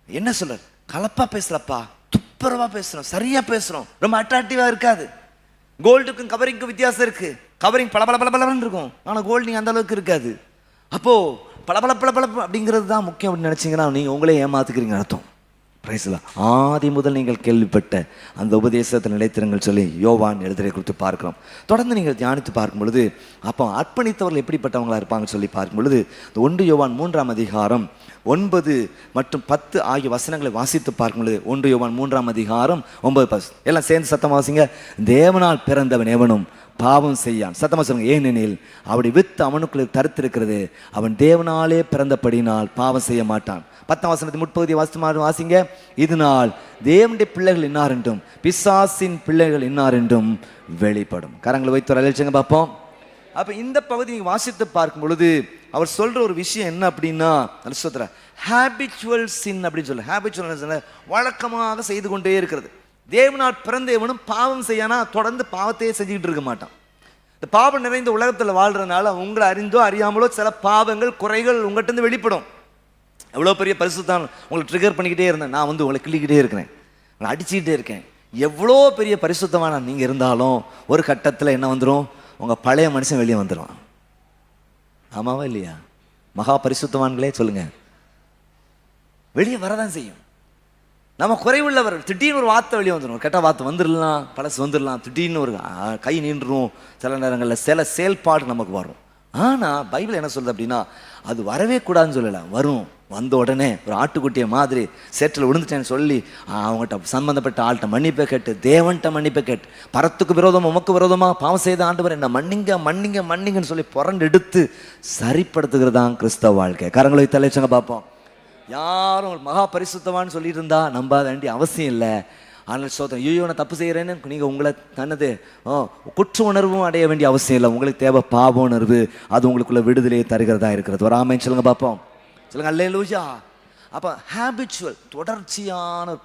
என்ன சொல்றார், கலப்பா பேசலப்பா, துப்புரவா பேசுகிறோம், சரியா பேசுகிறோம். ரொம்ப அட்ராக்டிவாக இருக்காது. கோல்டுக்கும் கவரிங்க்கும் வித்தியாசம் இருக்கு. கவரிங் பல பல பல பலன்னு இருக்கும், ஆனால் கோல்டு நீங்கள் அந்த அளவுக்கு இருக்காது. அப்போ பல பல பல அப்படிங்கிறது தான் முக்கியம் அப்படின்னு நினைச்சீங்கன்னா நீங்கள் உங்களே ஏமாத்துக்கிறீங்க அர்த்தம். பிரைஸ்லாம். ஆதி முதல் நீங்கள் கேள்விப்பட்ட அந்த உபதேசத்தில் நிலைத்திருங்கள் சொல்லி யோவான் எழுதுரை குறித்து பார்க்கிறோம். தொடர்ந்து நீங்கள் தியானித்து பார்க்கும் பொழுது அப்போ அர்ப்பணித்தவர்கள் எப்படிப்பட்டவங்களா இருப்பாங்கன்னு சொல்லி பார்க்கும் பொழுது 1 யோவான் 3ஆம் அதிகாரம் 9 மற்றும் 10 ஆகிய வசனங்களை வாசித்து பார்க்கும் பொழுது 1 யோவான் 3ஆம் அதிகாரம் 9-10 எல்லாம் சேர்ந்து சத்தமா வாசிங்க. தேவனால் பிறந்தவன் எவனும் பாவம் செய்யான். சத்தமா சொல்லுங்க. ஏனெனில் அவருடைய வித்து அவனுக்குள்ளே தரித்திருக்கிறது, அவன் தேவனாலே பிறந்தபடினால் பாவம் செய்ய மாட்டான். 10ஆம் வசனத்தின் முற்பகுதியை வாசிங்க. இதனால் தேவனுடைய பிள்ளைகள் இன்னார் என்றும் பிசாசின் பிள்ளைகள் இன்னார் என்றும் வெளிப்படும். கரங்களை வைத்து ஒரு அழைச்சுங்க பார்ப்போம். அப்ப இந்த பகுதி நீங்க வாசித்து பார்க்கும் பொழுது அவர் சொல்ற ஒரு விஷயம் என்ன அப்படின்னா, ஹேபிச்சுவல் சின் அப்படின்னு சொல்ல. ஹேபிச்சுவல் வழக்கமாக செய்து கொண்டே இருக்கிறது. தேவனால் பிறந்த எவனும் பாவம் செய்யானா தொடர்ந்து பாவத்தையே செஞ்சுக்கிட்டு இருக்க மாட்டான். இந்த பாவம் நிறைந்த உலகத்தில் வாழ்றதுனால உங்களை அறிந்தோ அறியாமலோ சில பாவங்கள் குறைகள் உங்கள்கிட்ட இருந்து வெளிப்படும். எவ்வளோ பெரிய பரிசுத்தான் உங்களை ட்ரிகர் பண்ணிக்கிட்டே இருந்தேன், நான் உங்களை கிள்ளிக்கிட்டே இருக்கிறேன், உங்களை அடிச்சுக்கிட்டே இருக்கேன். எவ்வளோ பெரிய பரிசுத்தமான நீங்கள் இருந்தாலும் ஒரு கட்டத்தில் என்ன வந்துடும், உங்கள் பழைய மனுஷன் வெளியே வந்துடும். ஆமாவா இல்லையா? மகா பரிசுத்தவான்களே சொல்லுங்க, வெளியே வரதான் செய்யும். நம்ம குறைவுள்ளவர், திடீர்னு ஒரு வார்த்தை வெளியே வந்துடும், கெட்ட வார்த்தை வந்துடலாம், பழசு வந்துடலாம், திடீர்னு ஒரு கை நின்றுடும், சில நேரங்களில் சில செயல்பாடு நமக்கு வரும். ஆனால் பைபிள் என்ன சொல்லுது அப்படின்னா, அது வரவே கூடாதுன்னு சொல்லலை, வரும். வந்த உடனே ஒரு ஆட்டுக்குட்டியை மாதிரி சேற்றில் விழுந்துட்டேன்னு சொல்லி அவங்ககிட்ட சம்பந்தப்பட்ட ஆள்கிட்ட மன்னிப்பை கேட்டு, தேவன்கிட்ட மன்னிப்பை கேட்டு, பரத்துக்கு விரோதமாக உமக்கு விரோதமாக பாவம் செய்த ஆண்டவர் என்ன மன்னிங்க மன்னிங்க மன்னிங்கன்னு சொல்லி புரண்டு எடுத்து சரிப்படுத்துகிறதான் கிறிஸ்தவ வாழ்க்கை. கரங்களை தலைச்சங்க பார்ப்போம். யாரும் மகா பரிசுத்தவான்னு சொல்லிட்டு இருந்தா நம்பாத வேண்டிய அவசியம் இல்லை. ஆனால் சோதனை, ஐயோ நான் தப்பு செய்கிறேன்னு நீங்கள் உங்களை தன்னது குற்ற உணர்வும் அடைய வேண்டிய அவசியம் இல்லை. உங்களுக்கு தேவை பாவ உணர்வு, அது உங்களுக்குள்ள விடுதலையை தருகிறதா இருக்கிறது. ஒரு ஆமென் சொல்லுங்க பார்ப்போம். சொல்லுங்க அல்லேலூயா. அப்போ ஹேபிச்சுவல், தொடர்ச்சியான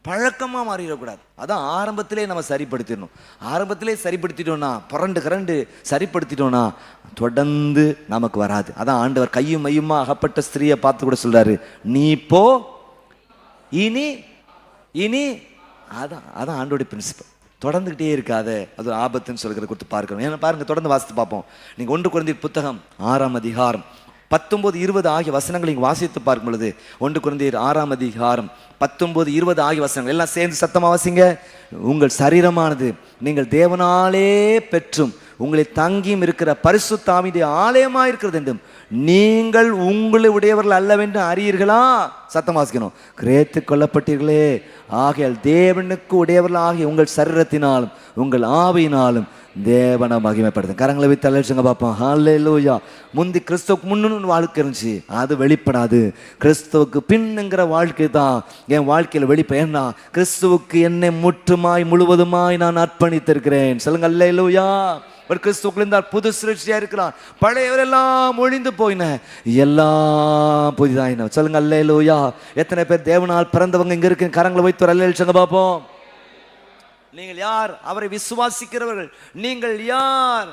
பழக்கமாக மாறிடக்கூடாது. அதான் ஆரம்பத்திலே நம்ம சரிப்படுத்திடணும். ஆரம்பத்திலே சரிப்படுத்திட்டோம்னா, புரண்டு சரிப்படுத்திட்டோம்னா தொடர்ந்து நமக்கு வராது. அதான் ஆண்டவர் கையும் மையுமா அகப்பட்ட ஸ்திரீயை பார்த்து கூட சொல்றாரு, நீ போ இனி அதான் ஆண்டோடைய பிரின்சிபல். தொடர்ந்துகிட்டே இருக்காத, அது ஆபத்துன்னு சொல்கிறத கொடுத்து பார்க்கணும். ஏன்னா பாருங்க, தொடர்ந்து வாசித்து பார்ப்போம். நீங்க 1 கொரிந்தியர் புத்தகம் 6ஆம் அதிகாரம் 19-20 ஆகிய வசனங்களை வாசித்து பார்க்கும் பொழுது 1 கொரிந்தியர் 6ஆம் அதிகாரம் 19-20 ஆகிய வசனங்கள் எல்லாம் சேர்ந்து சத்தமா வாசிங்க. உங்கள் சரீரமானது நீங்கள் தேவனாலே பெற்றும் உங்களை தங்கியும் இருக்கிற பரிசுத்த ஆவியுடைய ஆலயமாக இருக்கிறது என்றும் நீங்கள் உங்களை உடையவர்கள் அல்லவென்று அறியீர்களா? சத்தம் வாசிக்கணும். கிரேத்து கொள்ளப்பட்டீர்களே, ஆகையால் தேவனுக்கு உடையவர்கள் ஆகிய உங்கள் சரீரத்தினாலும் உங்கள் ஆவியினாலும் தேவனை மகிமைப்படுது. கரங்களை வைத்து அழைச்சுங்க பார்ப்போம். ஹல்லேலூயா. முந்தி கிறிஸ்துவுக்கு முன்னு வாழ்க்கை இருந்துச்சு, அது வெளிப்படாது. கிறிஸ்துவுக்கு பின்னுங்கிற வாழ்க்கை தான் என் வாழ்க்கையில் வெளிப்ப. ஏன்னா கிறிஸ்துவுக்கு என்னை முற்றுமாய் முழுவதுமாய் நான் அர்ப்பணித்திருக்கிறேன். சொல்லுங்க அல்லேலூயா. ஒரு கிறிஸ்துவுக்குள்ள இருந்தால் புது சிருஷ்டியா இருக்கிறான், பழையவரெல்லாம் ஒழிந்து போயின, எல்லாம் புதிதாயின. சொல்லுங்க அல்லேலூயா. எத்தனை பேர் தேவனால் பிறந்தவங்க இங்க இருக்கு? கரங்களை வைத்து ஒரு அல்லேலூயா பார்ப்போம். நீங்கள் யார்? அவரை விசுவாசிக்கிறவர்கள். நீங்கள் யார்?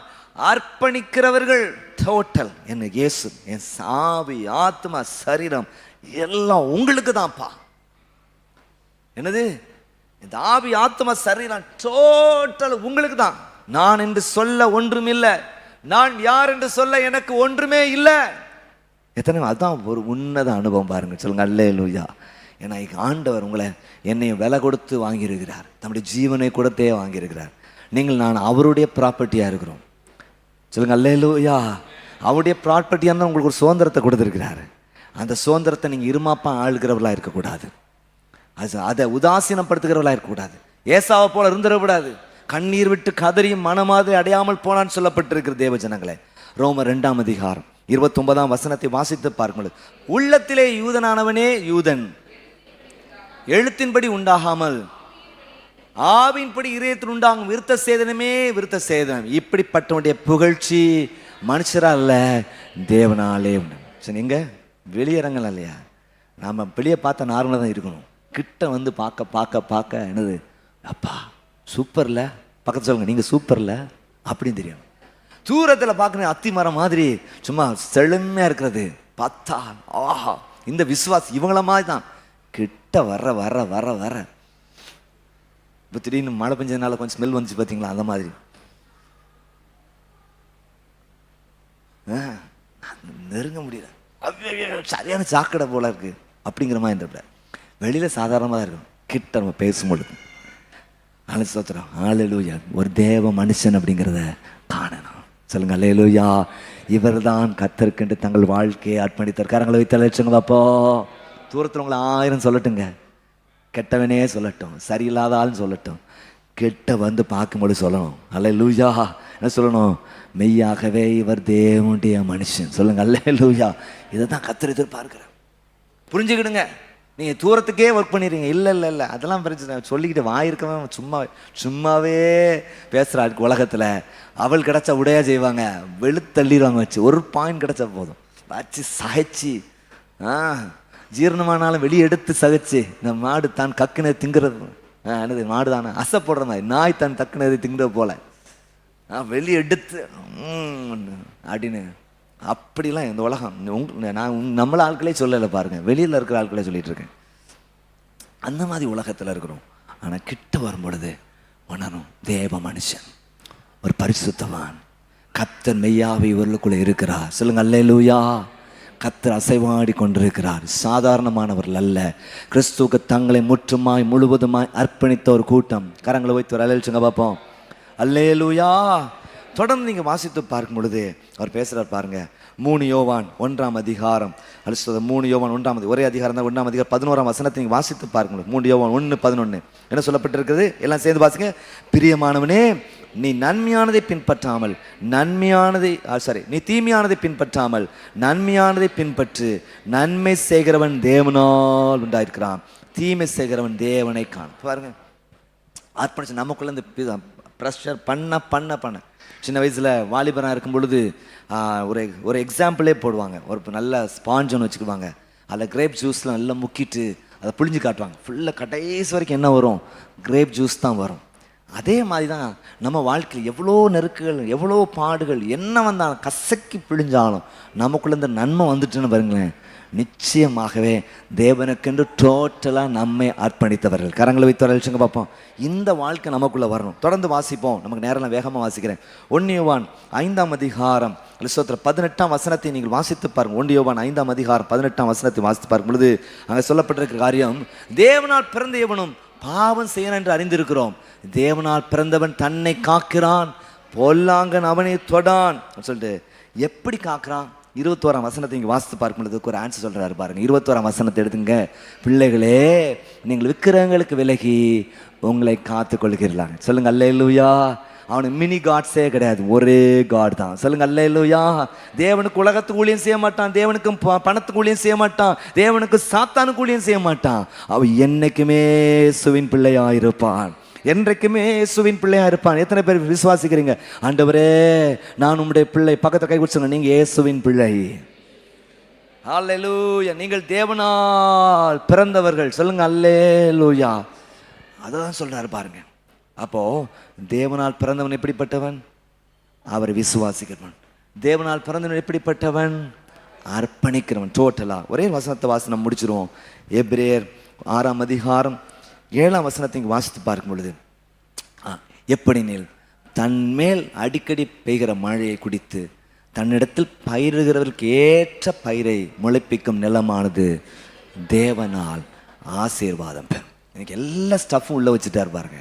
அர்ப்பணிக்கிறவர்கள். டோட்டல் என்ன இயேசு, என் ஆவி ஆத்மா சரீரம் எல்லாம் உங்களுக்கு தான்ப்பா. என்னது? இந்த ஆவி ஆத்மா சரீரம் டோட்டல் உங்களுக்கு தான். நான் என்று சொல்ல ஒன்றும் இல்லை. நான் யார் என்று சொல்ல எனக்கு ஒன்றுமே இல்லை. எத்தனை அதான் ஒரு உன்னத அனுபவம் பாருங்க. சொல்லுங்க அல்லேலூயா. ஏன்னா ஆண்டவர் உங்களை என்னையும் விலை கொடுத்து வாங்கியிருக்கிறார், தம்முடைய ஜீவனை கொடுத்தே வாங்கியிருக்கிறார். நீங்கள் நான் அவருடைய ப்ராப்பர்ட்டியாக இருக்கிறோம். சொல்லுங்க அல்லேலூயா. அவருடைய ப்ராப்பர்ட்டியாக தான் உங்களுக்கு ஒரு சுதந்திரத்தை கொடுத்துருக்கிறாரு. அந்த சுதந்திரத்தை நீங்கள் இருமாப்பா ஆளுகிறவர்களாக இருக்கக்கூடாது, அதை உதாசீனப்படுத்துகிறவர்களாக இருக்கக்கூடாது, ஏசாவை போல இருந்துடக்கூடாது. கண்ணீர் விட்டு கதறியும் மனமாது அடையாமல் போனான்னு சொல்லப்பட்டிருக்கிற தேவ ஜனங்களே, ரோமர் 2ஆம் அதிகாரம் 29ஆம் வசனத்தை வாசித்து பார்க்கும்போது, உள்ளத்திலே யூதனானவனே யூதன், எழுத்தின்படி உண்டாகாமல் ஆவின்படி இதயத்தில் உண்டாகும் விருத்த சேதனமே விருத்த சேதனம். இப்படிப்பட்டவனுடைய புகழ்ச்சி மனுஷரா அல்ல, தேவனாலே உண்டு. சரி, எங்க வெளியரங்கள் இல்லையா? நாம வெளியே பார்த்தா நார்மலாக தான் இருக்கணும். கிட்ட வந்து பார்க்க பார்க்க பார்க்க என்னது, அப்பா சூப்பர்ல, பக்கத்து சொல்லுங்க நீங்க சூப்பர்ல அப்படின்னு தெரியும். தூரத்தில் பார்க்கணும் அத்தி மரம் மாதிரி சும்மா செழுமையா இருக்கிறது பார்த்தா ஆஹா இந்த விசுவாசி இவங்கள மாதிரி தான். கிட்ட வர வர வர வர இப்போ திடீர்னு மழை பெஞ்சதுனால கொஞ்சம் ஸ்மெல் வந்துச்சு பார்த்தீங்களா, அந்த மாதிரி நெருங்க முடியல, சரியான சாக்கடை போல இருக்கு அப்படிங்கிற மாதிரி இருந்த வெளியில சாதாரணமாக இருக்கும், கிட்ட நம்ம பேசும்பொழுது அழைச்சோத்திரம் ஹல்லேலூயா, ஒரு தேவ மனுஷன் அப்படிங்கிறத காணணும். சொல்லுங்க அல்லேலூயா. இவர் தான் கர்த்தருக்கென்று தங்கள் வாழ்க்கையை அர்ப்பணித்தார். கரங்களை வைத்து அழைச்சுங்க அப்போ. தூரத்தில் உங்களை 1000 சொல்லட்டுங்க, கெட்டவனே சொல்லட்டும், சரியில்லாத ஆள்னு சொல்லட்டும், கிட்ட வந்து பார்க்கும்போது சொல்லணும் அல்லேலூயா. என்ன சொல்லணும்? மெய்யாகவே இவர் தேவனுடைய மனுஷன். சொல்லுங்க அல்லேலூயா. இதை தான் கர்த்தர் எதிர்பார்க்கிறேன். புரிஞ்சுக்கிடுங்க. நீங்கள் தூரத்துக்கே ஒர்க் பண்ணிடுறீங்க, இல்லை இல்லை இல்லை அதெல்லாம் பிரச்சனை சொல்லிக்கிட்டு வாயிருக்கவன் சும்மாவே பேசுகிறாள். உலகத்தில் அவள் கிடச்சா உடையா செய்வாங்க, வெளுத்தள்ளிடுவாங்க, வச்சு ஒரு பாயிண்ட் கிடச்சா போதும் வச்சு சகைச்சு ஜீரணமானாலும் வெளியே எடுத்து சகைச்சு. இந்த மாடு தான் கக்குனது திங்கிறது என்னது, மாடு தானே அசை போடுற மாதிரி, நாய் தான் தக்குனது திங்கிறது போல வெளியே எடுத்து அப்படின்னு. அப்படிலாம் இந்த உலகம் நான் நம்மள ஆட்களே சொல்லலை பாருங்க, வெளியில் இருக்கிற ஆட்களே சொல்லிட்டு இருக்கேன். அந்த மாதிரி உலகத்தில் இருக்கிறோம். ஆனால் கிட்ட வரும் பொழுது உணரும் தேவ மனுஷன், ஒரு பரிசுத்தவான், கர்த்தர் மெய்யாவே இவர்களுக்குள்ள இருக்கிறார். சொல்லுங்க அல்லேலூயா. கர்த்தர் அசைவாடி கொண்டிருக்கிறார். சாதாரணமானவர்கள் அல்ல, கிறிஸ்துவுக்கு தங்களை முற்றுமாய் முழுவதுமாய் அர்ப்பணித்த ஒரு கூட்டம். கரங்களை வைத்து ஒரு அலையல்ச்சுங்க பார்ப்போம். அல்லேலூயா. தொடர்ந்து நீங்கள் வாசித்து பார்க்கும் பொழுது அவர் பேசுகிறார் பாருங்க. 3 யோவான் 1ஆம் அதிகாரம், அல்லது 3 யோவான் 1ஆம் ஒரே அதிகாரம் தான், 1ஆம் அதிகாரம் 11ஆம் வசனத்தை நீங்கள் வாசித்து பார்க்கணும். 3 யோவான் 1:11 என்ன சொல்லப்பட்டிருக்கிறது? எல்லாம் சேர்ந்து வாசிங்க. பிரியமானவனே, நீ நன்மையானதை பின்பற்றாமல் நீ தீமையானதை பின்பற்றாமல் நன்மையானதை பின்பற்று. நன்மை செய்கிறவன் தேவனால் உண்டாயிருக்கிறான், தீமை செய்கிறவன் தேவனை காண். பாருங்க, அர்ப்பணிச்சு நமக்குள்ள இந்த ப்ரெஷர் பண்ண சின்ன வயசில் வாலிபராக இருக்கும் பொழுது ஒரு எக்ஸாம்பிளே போடுவாங்க. ஒரு நல்ல ஸ்பாஞ்ச் ஒன்று வச்சுக்குவாங்க, அதில் கிரேப் ஜூஸ்லாம் நல்லா முக்கிட்டு அதை புழிஞ்சு காட்டுவாங்க. ஃபுல்லாக கடைசி வரைக்கும் என்ன வரும்? கிரேப் ஜூஸ் தான் வரும். அதே மாதிரி தான் நம்ம வாழ்க்கையில் எவ்வளோ நெருக்குகள், எவ்வளோ பாடுகள் என்ன வந்தாலும் கசக்கி பிழிஞ்சாலும் நமக்குள்ள இந்த நன்மை வந்துட்டுன்னு பாருங்களேன், நிச்சயமாகவே தேவனுக்கென்று டோட்டலாக நம்மை அர்ப்பணித்தவர்கள். கரங்களை வைத்து அழைச்சுங்க பார்ப்போம். இந்த வாழ்க்கை நமக்குள்ளே வரணும். தொடர்ந்து வாசிப்போம், நமக்கு நேரம் வேகமாக வாசிக்கிறேன். 1 யோவான் 5ஆம் அதிகாரம் 18ஆம் வசனத்தை நீங்கள் வாசித்து பாருங்கள். 1 யோவான் 5ஆம் அதிகாரம் 18ஆம் வசனத்தை வாசித்து பார்க்கும் பொழுது அங்கே சொல்லப்பட்டிருக்கிற காரியம், தேவனால் பிறந்த எவனும் பாவம் செய்யணும் என்று அறிந்திருக்கிறோம், தேவனால் பிறந்தவன் தன்னை காக்கிறான், பொல்லாங்கன் அவனை தொடான் சொல்லிட்டு எப்படி காக்கிறான்? 21ஆம் வசனத்தை இங்கே வாசித்து பார்க்கும்போது ஒரு ஆன்சர் சொல்கிறாரு பாருங்க. 21ஆம் வசனத்தை எடுத்துங்க. பிள்ளைகளே, நீங்கள் விக்கிரகங்களுக்கு விலகி உங்களை காத்து கொள்கிறீர்களாங்க. சொல்லுங்க அல்லேலூயா. அவனுக்கு மினி காட்ஸே கிடையாது, ஒரே காட் தான். சொல்லுங்க அல்லேலூயா. தேவனுக்கு உலகத்துக்கு ஊழியம் செய்ய மாட்டான், தேவனுக்கு பணத்துக்கு ஊழியம் செய்ய மாட்டான், தேவனுக்கு சாத்தானுக்கு ஊழியம் செய்ய மாட்டான். அவன் என்னைக்குமே இயேசுவின் பிள்ளையா இருப்பான், என்றைக்குமே இயேசுவின் பிள்ளையா இருப்பான். எத்தனை பேர் விசுவாசிக்கிறீங்க? ஆண்டவரே நான் உம்முடைய பிள்ளை. பக்கத்தை கை கொடுத்துங்க, நீங்க இயேசுவின் பிள்ளை. அல்லேலூயா. நீங்கள் தேவனால் பிறந்தவர்கள். சொல்லுங்க அல்லேலூயா. அதான் சொல்றாரு பாருங்க. அப்போ தேவனால் பிறந்தவன் எப்படிப்பட்டவன்? அவரை விசுவாசிக்கிறவன். தேவனால் பிறந்தவன் எப்படிப்பட்டவன்? அர்ப்பணிக்கிறவன். டோட்டலா ஒரே வசனத்தை வாசனம் முடிச்சிருவோம். எபிரேயர் 6ஆம் அதிகாரம் 7ஆம் வசனத்தை வாசித்து பார்க்கும் பொழுது, எப்படி நீ தன்மேல் அடிக்கடி பெய்கிற மழையை குடித்து தன்னிடத்தில் பயிரிடுகிறவர்களுக்கு ஏற்ற பயிரை முளைப்பிக்கும் நிலமானது தேவனால் ஆசீர்வாதம் பெறும். எனக்கு எல்லா ஸ்டஃப்பும் உள்ள வச்சுட்டார் பாருங்க.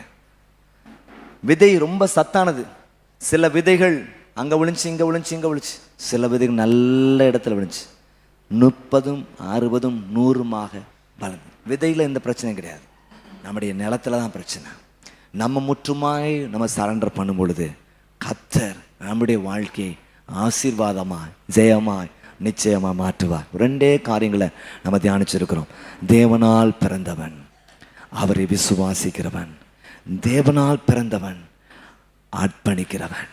விதை ரொம்ப சத்தானது. சில விதைகள் அங்கே விழுந்துச்சு, இங்கே விழுந்துச்சு, இங்கே விழுந்துச்சு. சில விதைகள் நல்ல இடத்துல விழுந்துச்சு. 30, 60, 100 வளர்ந்து. விதையில் எந்த பிரச்சனையும் கிடையாது. நம்முடைய நிலத்துல தான் பிரச்சனை. நம்ம முற்றுமாய் நம்ம சரண்டர் பண்ணும் பொழுது கர்த்தர் நம்முடைய வாழ்க்கையை ஆசீர்வாதமாய் ஜெயமாய் நிச்சயமாக மாற்றுவார். 2 காரியங்களை நம்ம தியானிச்சிருக்கிறோம். தேவனால் பிறந்தவன், அவரை விசுவாசிக்கிறவன். தேவனால் பிறந்தவன், அர்ப்பணிக்கிறவன்.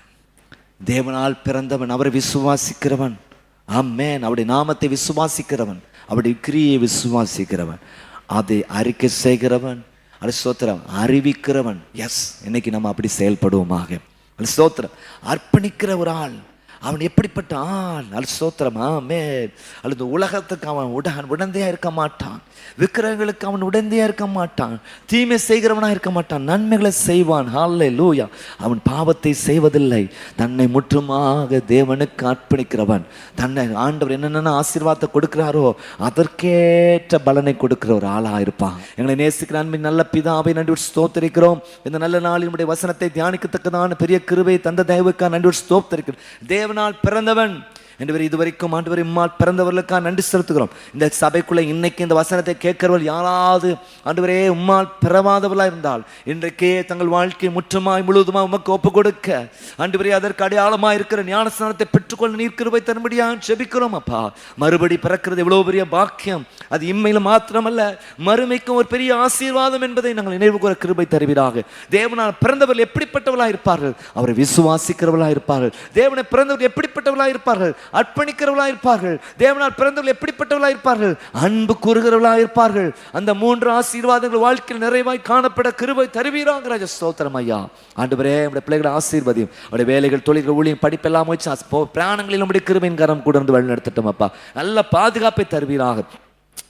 தேவனால் பிறந்தவன், அவரை விசுவாசிக்கிறவன். ஆமென். அவருடைய நாமத்தை விசுவாசிக்கிறவன், அவருடைய கிரியை விசுவாசிக்கிறவன், அதை அறிக்கை செய்கிறவன், அது ஸ்தோத்திரம் அறிவிக்கிறவன். எஸ், இன்னைக்கு நம்ம அப்படி செயல்படுவோமாக. அது ஸ்தோத்திரம். அர்ப்பணிக்கிற ஒரு ஆள், அவன் எப்படிப்பட்ட ஆள்? அது ஸ்தோத்திரம். ஆமென். அல்லது உலகத்துக்கு அவன் உடந்தையா இருக்க மாட்டான். விக்கிரகங்களுக்கு அவன் உடந்தையா இருக்க மாட்டான். தீமை செய்கிறவனா இருக்க மாட்டான். நன்மைகளை செய்வான். ஹல்லேலூயா. அவன் பாவத்தை செய்வதில்லை. தன்னை முற்றுமாக தேவனுக்கு அர்ப்பணிக்கிறவன். தன்னை ஆண்டவர் என்னென்ன ஆசீர்வாதத்தை கொடுக்கிறாரோ அதற்கேற்ற பலனை கொடுக்கிற ஒரு ஆளாக இருப்பான். எங்களை நேசிக்கிற அன்பின் நல்ல பிதாவை நன்றி ஸ்தோத்திரிக்கிறோம். இந்த நல்ல நாளில் நம்முடைய வசனத்தை தியானிக்கத்தக்கதான பெரிய கிருபை தந்த தயவுக்காக நன்றி ஸ்தோத்திரிக்கிறோம். தேவனால் பிறந்தவன் என்று இதுவரைக்கும் ஆண்டவர் இம்மால் பிறந்தவர்களுக்காக நன்றி செலுத்துகிறோம். இந்த சபைக்குள்ள இன்னைக்கு இந்த வசனத்தை கேட்கிறவர்கள் யாராவது ஆண்டவரே உம்மால் பிறவாதவர்களாக இருந்தால் இன்றைக்கே தங்கள் வாழ்க்கையை முற்றுமாய் முழுவதுமாய் உமக்கு ஒப்பு கொடுக்க ஆண்டவரே அதற்கு அடையாளமாக இருக்கிற ஞானஸ்நானத்தை பெற்றுக்கொள்ள நீர் கிருபை தரும்படியாக ஜெபிக்கிறோம். அப்பா, மறுபடி பிறக்கிறது எவ்வளவு பெரிய பாக்கியம். அது இம்மையில மாத்திரமல்ல, மறுமைக்கும் ஒரு பெரிய ஆசீர்வாதம் என்பதை நாங்கள் நினைவு கூற கிருபை தருவீராக. தேவனால் பிறந்தவர்கள் எப்படிப்பட்டவர்களாக இருப்பார்கள்? அவரை விசுவாசிக்கிறவர்களாக இருப்பார்கள். தேவனை பிறந்தவர்கள் எப்படிப்பட்டவர்களாக இருப்பார்கள்? அர்ப்பணிக்கிறவர்களாக இருப்பார்கள். தேவனால் பிறந்தவர்கள் எப்படிப்பட்டவர்களாக இருப்பார்கள்? அன்பு கூறுகிறவர்களாக இருப்பார்கள். அந்த 3 ஆசீர்வாதங்கள் வாழ்க்கையில் நிறைவாய் காணப்பட கிருபை தருவீராக ராஜா. ஸ்தோத்திரம் ஐயா. ஆண்டவரே, நம்முடைய பிள்ளைகளை ஆசீர்வதியும். அவருடைய வேலைகள், தொழில்கள், ஊழியம், படிப்பெல்லாம் வச்சு பிராணங்களில் நம்முடைய கிருபையின் கரம் கூட இருந்து வழி நடத்தட்டும் அப்பா. நல்ல பாதுகாப்பை தருவீராக.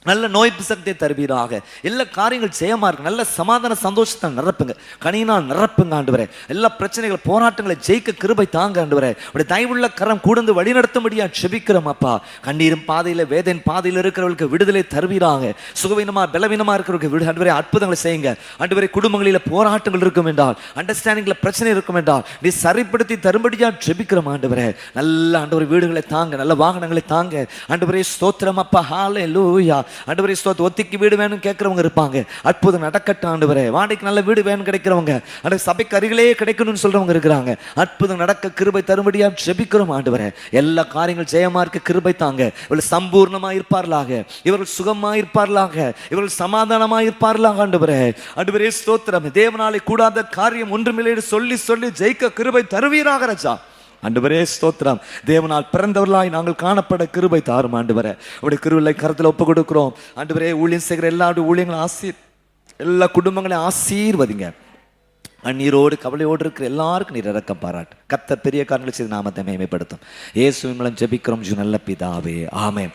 நல்ல நோய் சக்தியை தருவீராக. எல்லா காரியங்கள் ஜெயமா இருக்கு. நல்ல சமாதான சந்தோஷத்தை நிரப்புங்க. கனியினால் நிரப்புங்க ஆண்டவரே. எல்லா பிரச்சனைகள் போராட்டங்களை ஜெயிக்க கிருபை தாங்க ஆண்டவரே. அப்படி தயவுள்ள கரம் கூடந்து வழி நடத்தும்படியா செபிக்கிறோம் அப்பா. கண்ணீரும் பாதையில வேதன் பாதையில் இருக்கிறவர்களுக்கு விடுதலை தருவீராக. சுகவீனமா பலவீனமா இருக்கிறவர்களுக்கு ஆண்டவரே அற்புதங்களை செய்யுங்க ஆண்டவரே. குடும்பங்களில் போராட்டங்கள் இருக்கும் என்றால், அண்டர்ஸ்டாண்டிங்ல பிரச்சனை இருக்கும் என்றால் நீ சரிப்படுத்தி தரும்படியா செபிக்கிறோம் ஆண்டவரே. நல்ல ஆண்டவரே வீடுகளை தாங்க, நல்ல வாகனங்களை தாங்க ஆண்டவரே. ஸ்தோத்திரம் அப்பா. ஹல்லேலூயா. ஆண்டவரே ஸ்தோத்திரம். ஒத்திக்கு வீடு வேணும்னு கேட்கிறவங்க இருப்பாங்க, அற்புதம் நடக்கட்டும் ஆண்டவரே. வாடகைக்கு நல்ல வீடு வேணும் கிடைக்கிறவங்க, அந்த சபைக்கு அருகிலே கிடைக்கணும்னு சொல்றவங்க இருக்கிறாங்க, அற்புதம் நடக்க கிருபை தரும்படியா ஜெபிக்கிறோம் ஆண்டவரே. எல்லா காரியங்கள் ஜெயமா இருக்க கிருபை தாங்க. இவர்கள் சம்பூர்ணமா இருப்பார்களாக, இவர்கள் சுகமா இருப்பார்களாக, இவர்கள் சமாதானமா இருப்பார்களாக ஆண்டவரே. ஆண்டவரே ஸ்தோத்திரம். தேவனாலே கூடாத காரியம் ஒன்றுமில்லை சொல்லி சொல்லி ஜெயிக்க கிருபை தருவீராக ராஜா. ஆண்டவரே ஸ்தோத்திரம். தேவனால் பிறந்தவர்களாய் நாங்கள் காணப்பட கிருபை தாரும் ஆண்டவரே. அவருடைய கிருபையை கருத்தில் ஒப்பு கொடுக்கிறோம் ஆண்டவரே. ஊழியம் செய்கிற எல்லாருடைய ஊழியங்களும் எல்லா குடும்பங்களையும் ஆசீர்வதிங்க. அந்நீரோடு கவலையோடு இருக்கிற எல்லாருக்கும் நீர் இரக்கம் பாராட்டு. கர்த்தர் பெரிய காரியங்களை செய்து நாமத்தை மேம்படுத்தும். இயேசுவின் மூலம் ஜெபிக்கிறோம் நல்ல பிதாவே, ஆமென்.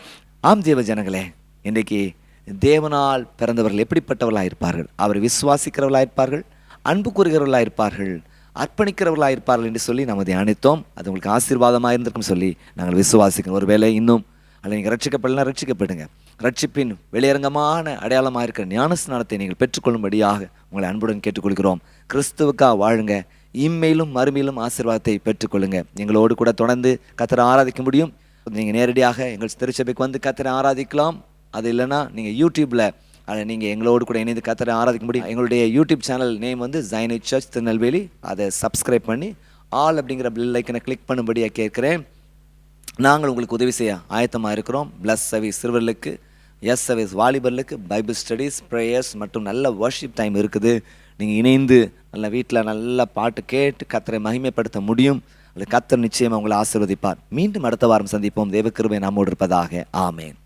ஆம் தேவ ஜனங்களே, இன்றைக்கு தேவனால் பிறந்தவர்கள் எப்படிப்பட்டவர்களாக இருப்பார்கள்? அவரை விசுவாசிக்கிறவர்களாக இருப்பார்கள், அன்பு கூறுகிறவர்களாக இருப்பார்கள், அர்ப்பணிக்கிறவர்களாக இருப்பார்கள் என்று சொல்லி நாம் தியானித்தோம். அது உங்களுக்கு ஆசீர்வாதமாக இருந்திருக்கும் சொல்லி நாங்கள் விசுவாசிக்கிறோம். ஒருவேளை இன்னும் அல்ல நீங்கள் ரட்சிக்கப்படலாம், ரட்சிக்கப்படுங்க. ரட்சிப்பின் வெளியரங்கமான அடையாளமாக இருக்கிற ஞானஸ்நானத்தை நீங்கள் பெற்றுக்கொள்ளும்படியாக உங்களை அன்புடன் கேட்டுக்கொள்கிறோம். கிறிஸ்துவுக்காக வாழுங்க. இம்மையிலும் மறுமையிலும் ஆசீர்வாதத்தை பெற்றுக்கொள்ளுங்க. எங்களோடு கூட தொடர்ந்து கர்த்தரை ஆராதிக்க முடியும். நீங்கள் நேரடியாக எங்கள் திருச்சபைக்கு வந்து கர்த்தரை ஆராதிக்கலாம். அது இல்லைன்னா நீங்கள் யூடியூப்பில் அதை நீங்கள் எங்களோடு கூட இணைந்து கர்த்தரை ஆராதிக்க முடியும். எங்களுடைய யூடியூப் சேனல் நேம் வந்து ஜைனிட் சர்ச் திருநெல்வேலி. அதை சப்ஸ்கிரைப் பண்ணி ஆல் அப்படிங்கிற பெல் ஐக்கனை கிளிக் பண்ணும்படியாக கேட்குறேன். நாங்கள் உங்களுக்கு உதவி செய்ய ஆயத்தமாக இருக்கிறோம். பிளஸ் சர்வீஸ் சிறுவர்களுக்கு, எஸ் சர்வீஸ் வாலிபர்களுக்கு, பைபிள் ஸ்டடீஸ், ப்ரேயர்ஸ் மற்றும் நல்ல வர்ஷிப் டைம் இருக்குது. நீங்கள் இணைந்து நல்ல வீட்டில் நல்ல பாட்டு கேட்டு கர்த்தரை மகிமைப்படுத்த முடியும். அது கர்த்தர் நிச்சயமாக உங்களை ஆசீர்வதிப்பார். மீண்டும் அடுத்த வாரம் சந்திப்போம். தேவ கிருபை நம்மோடு இருப்பதாக. ஆமேன்.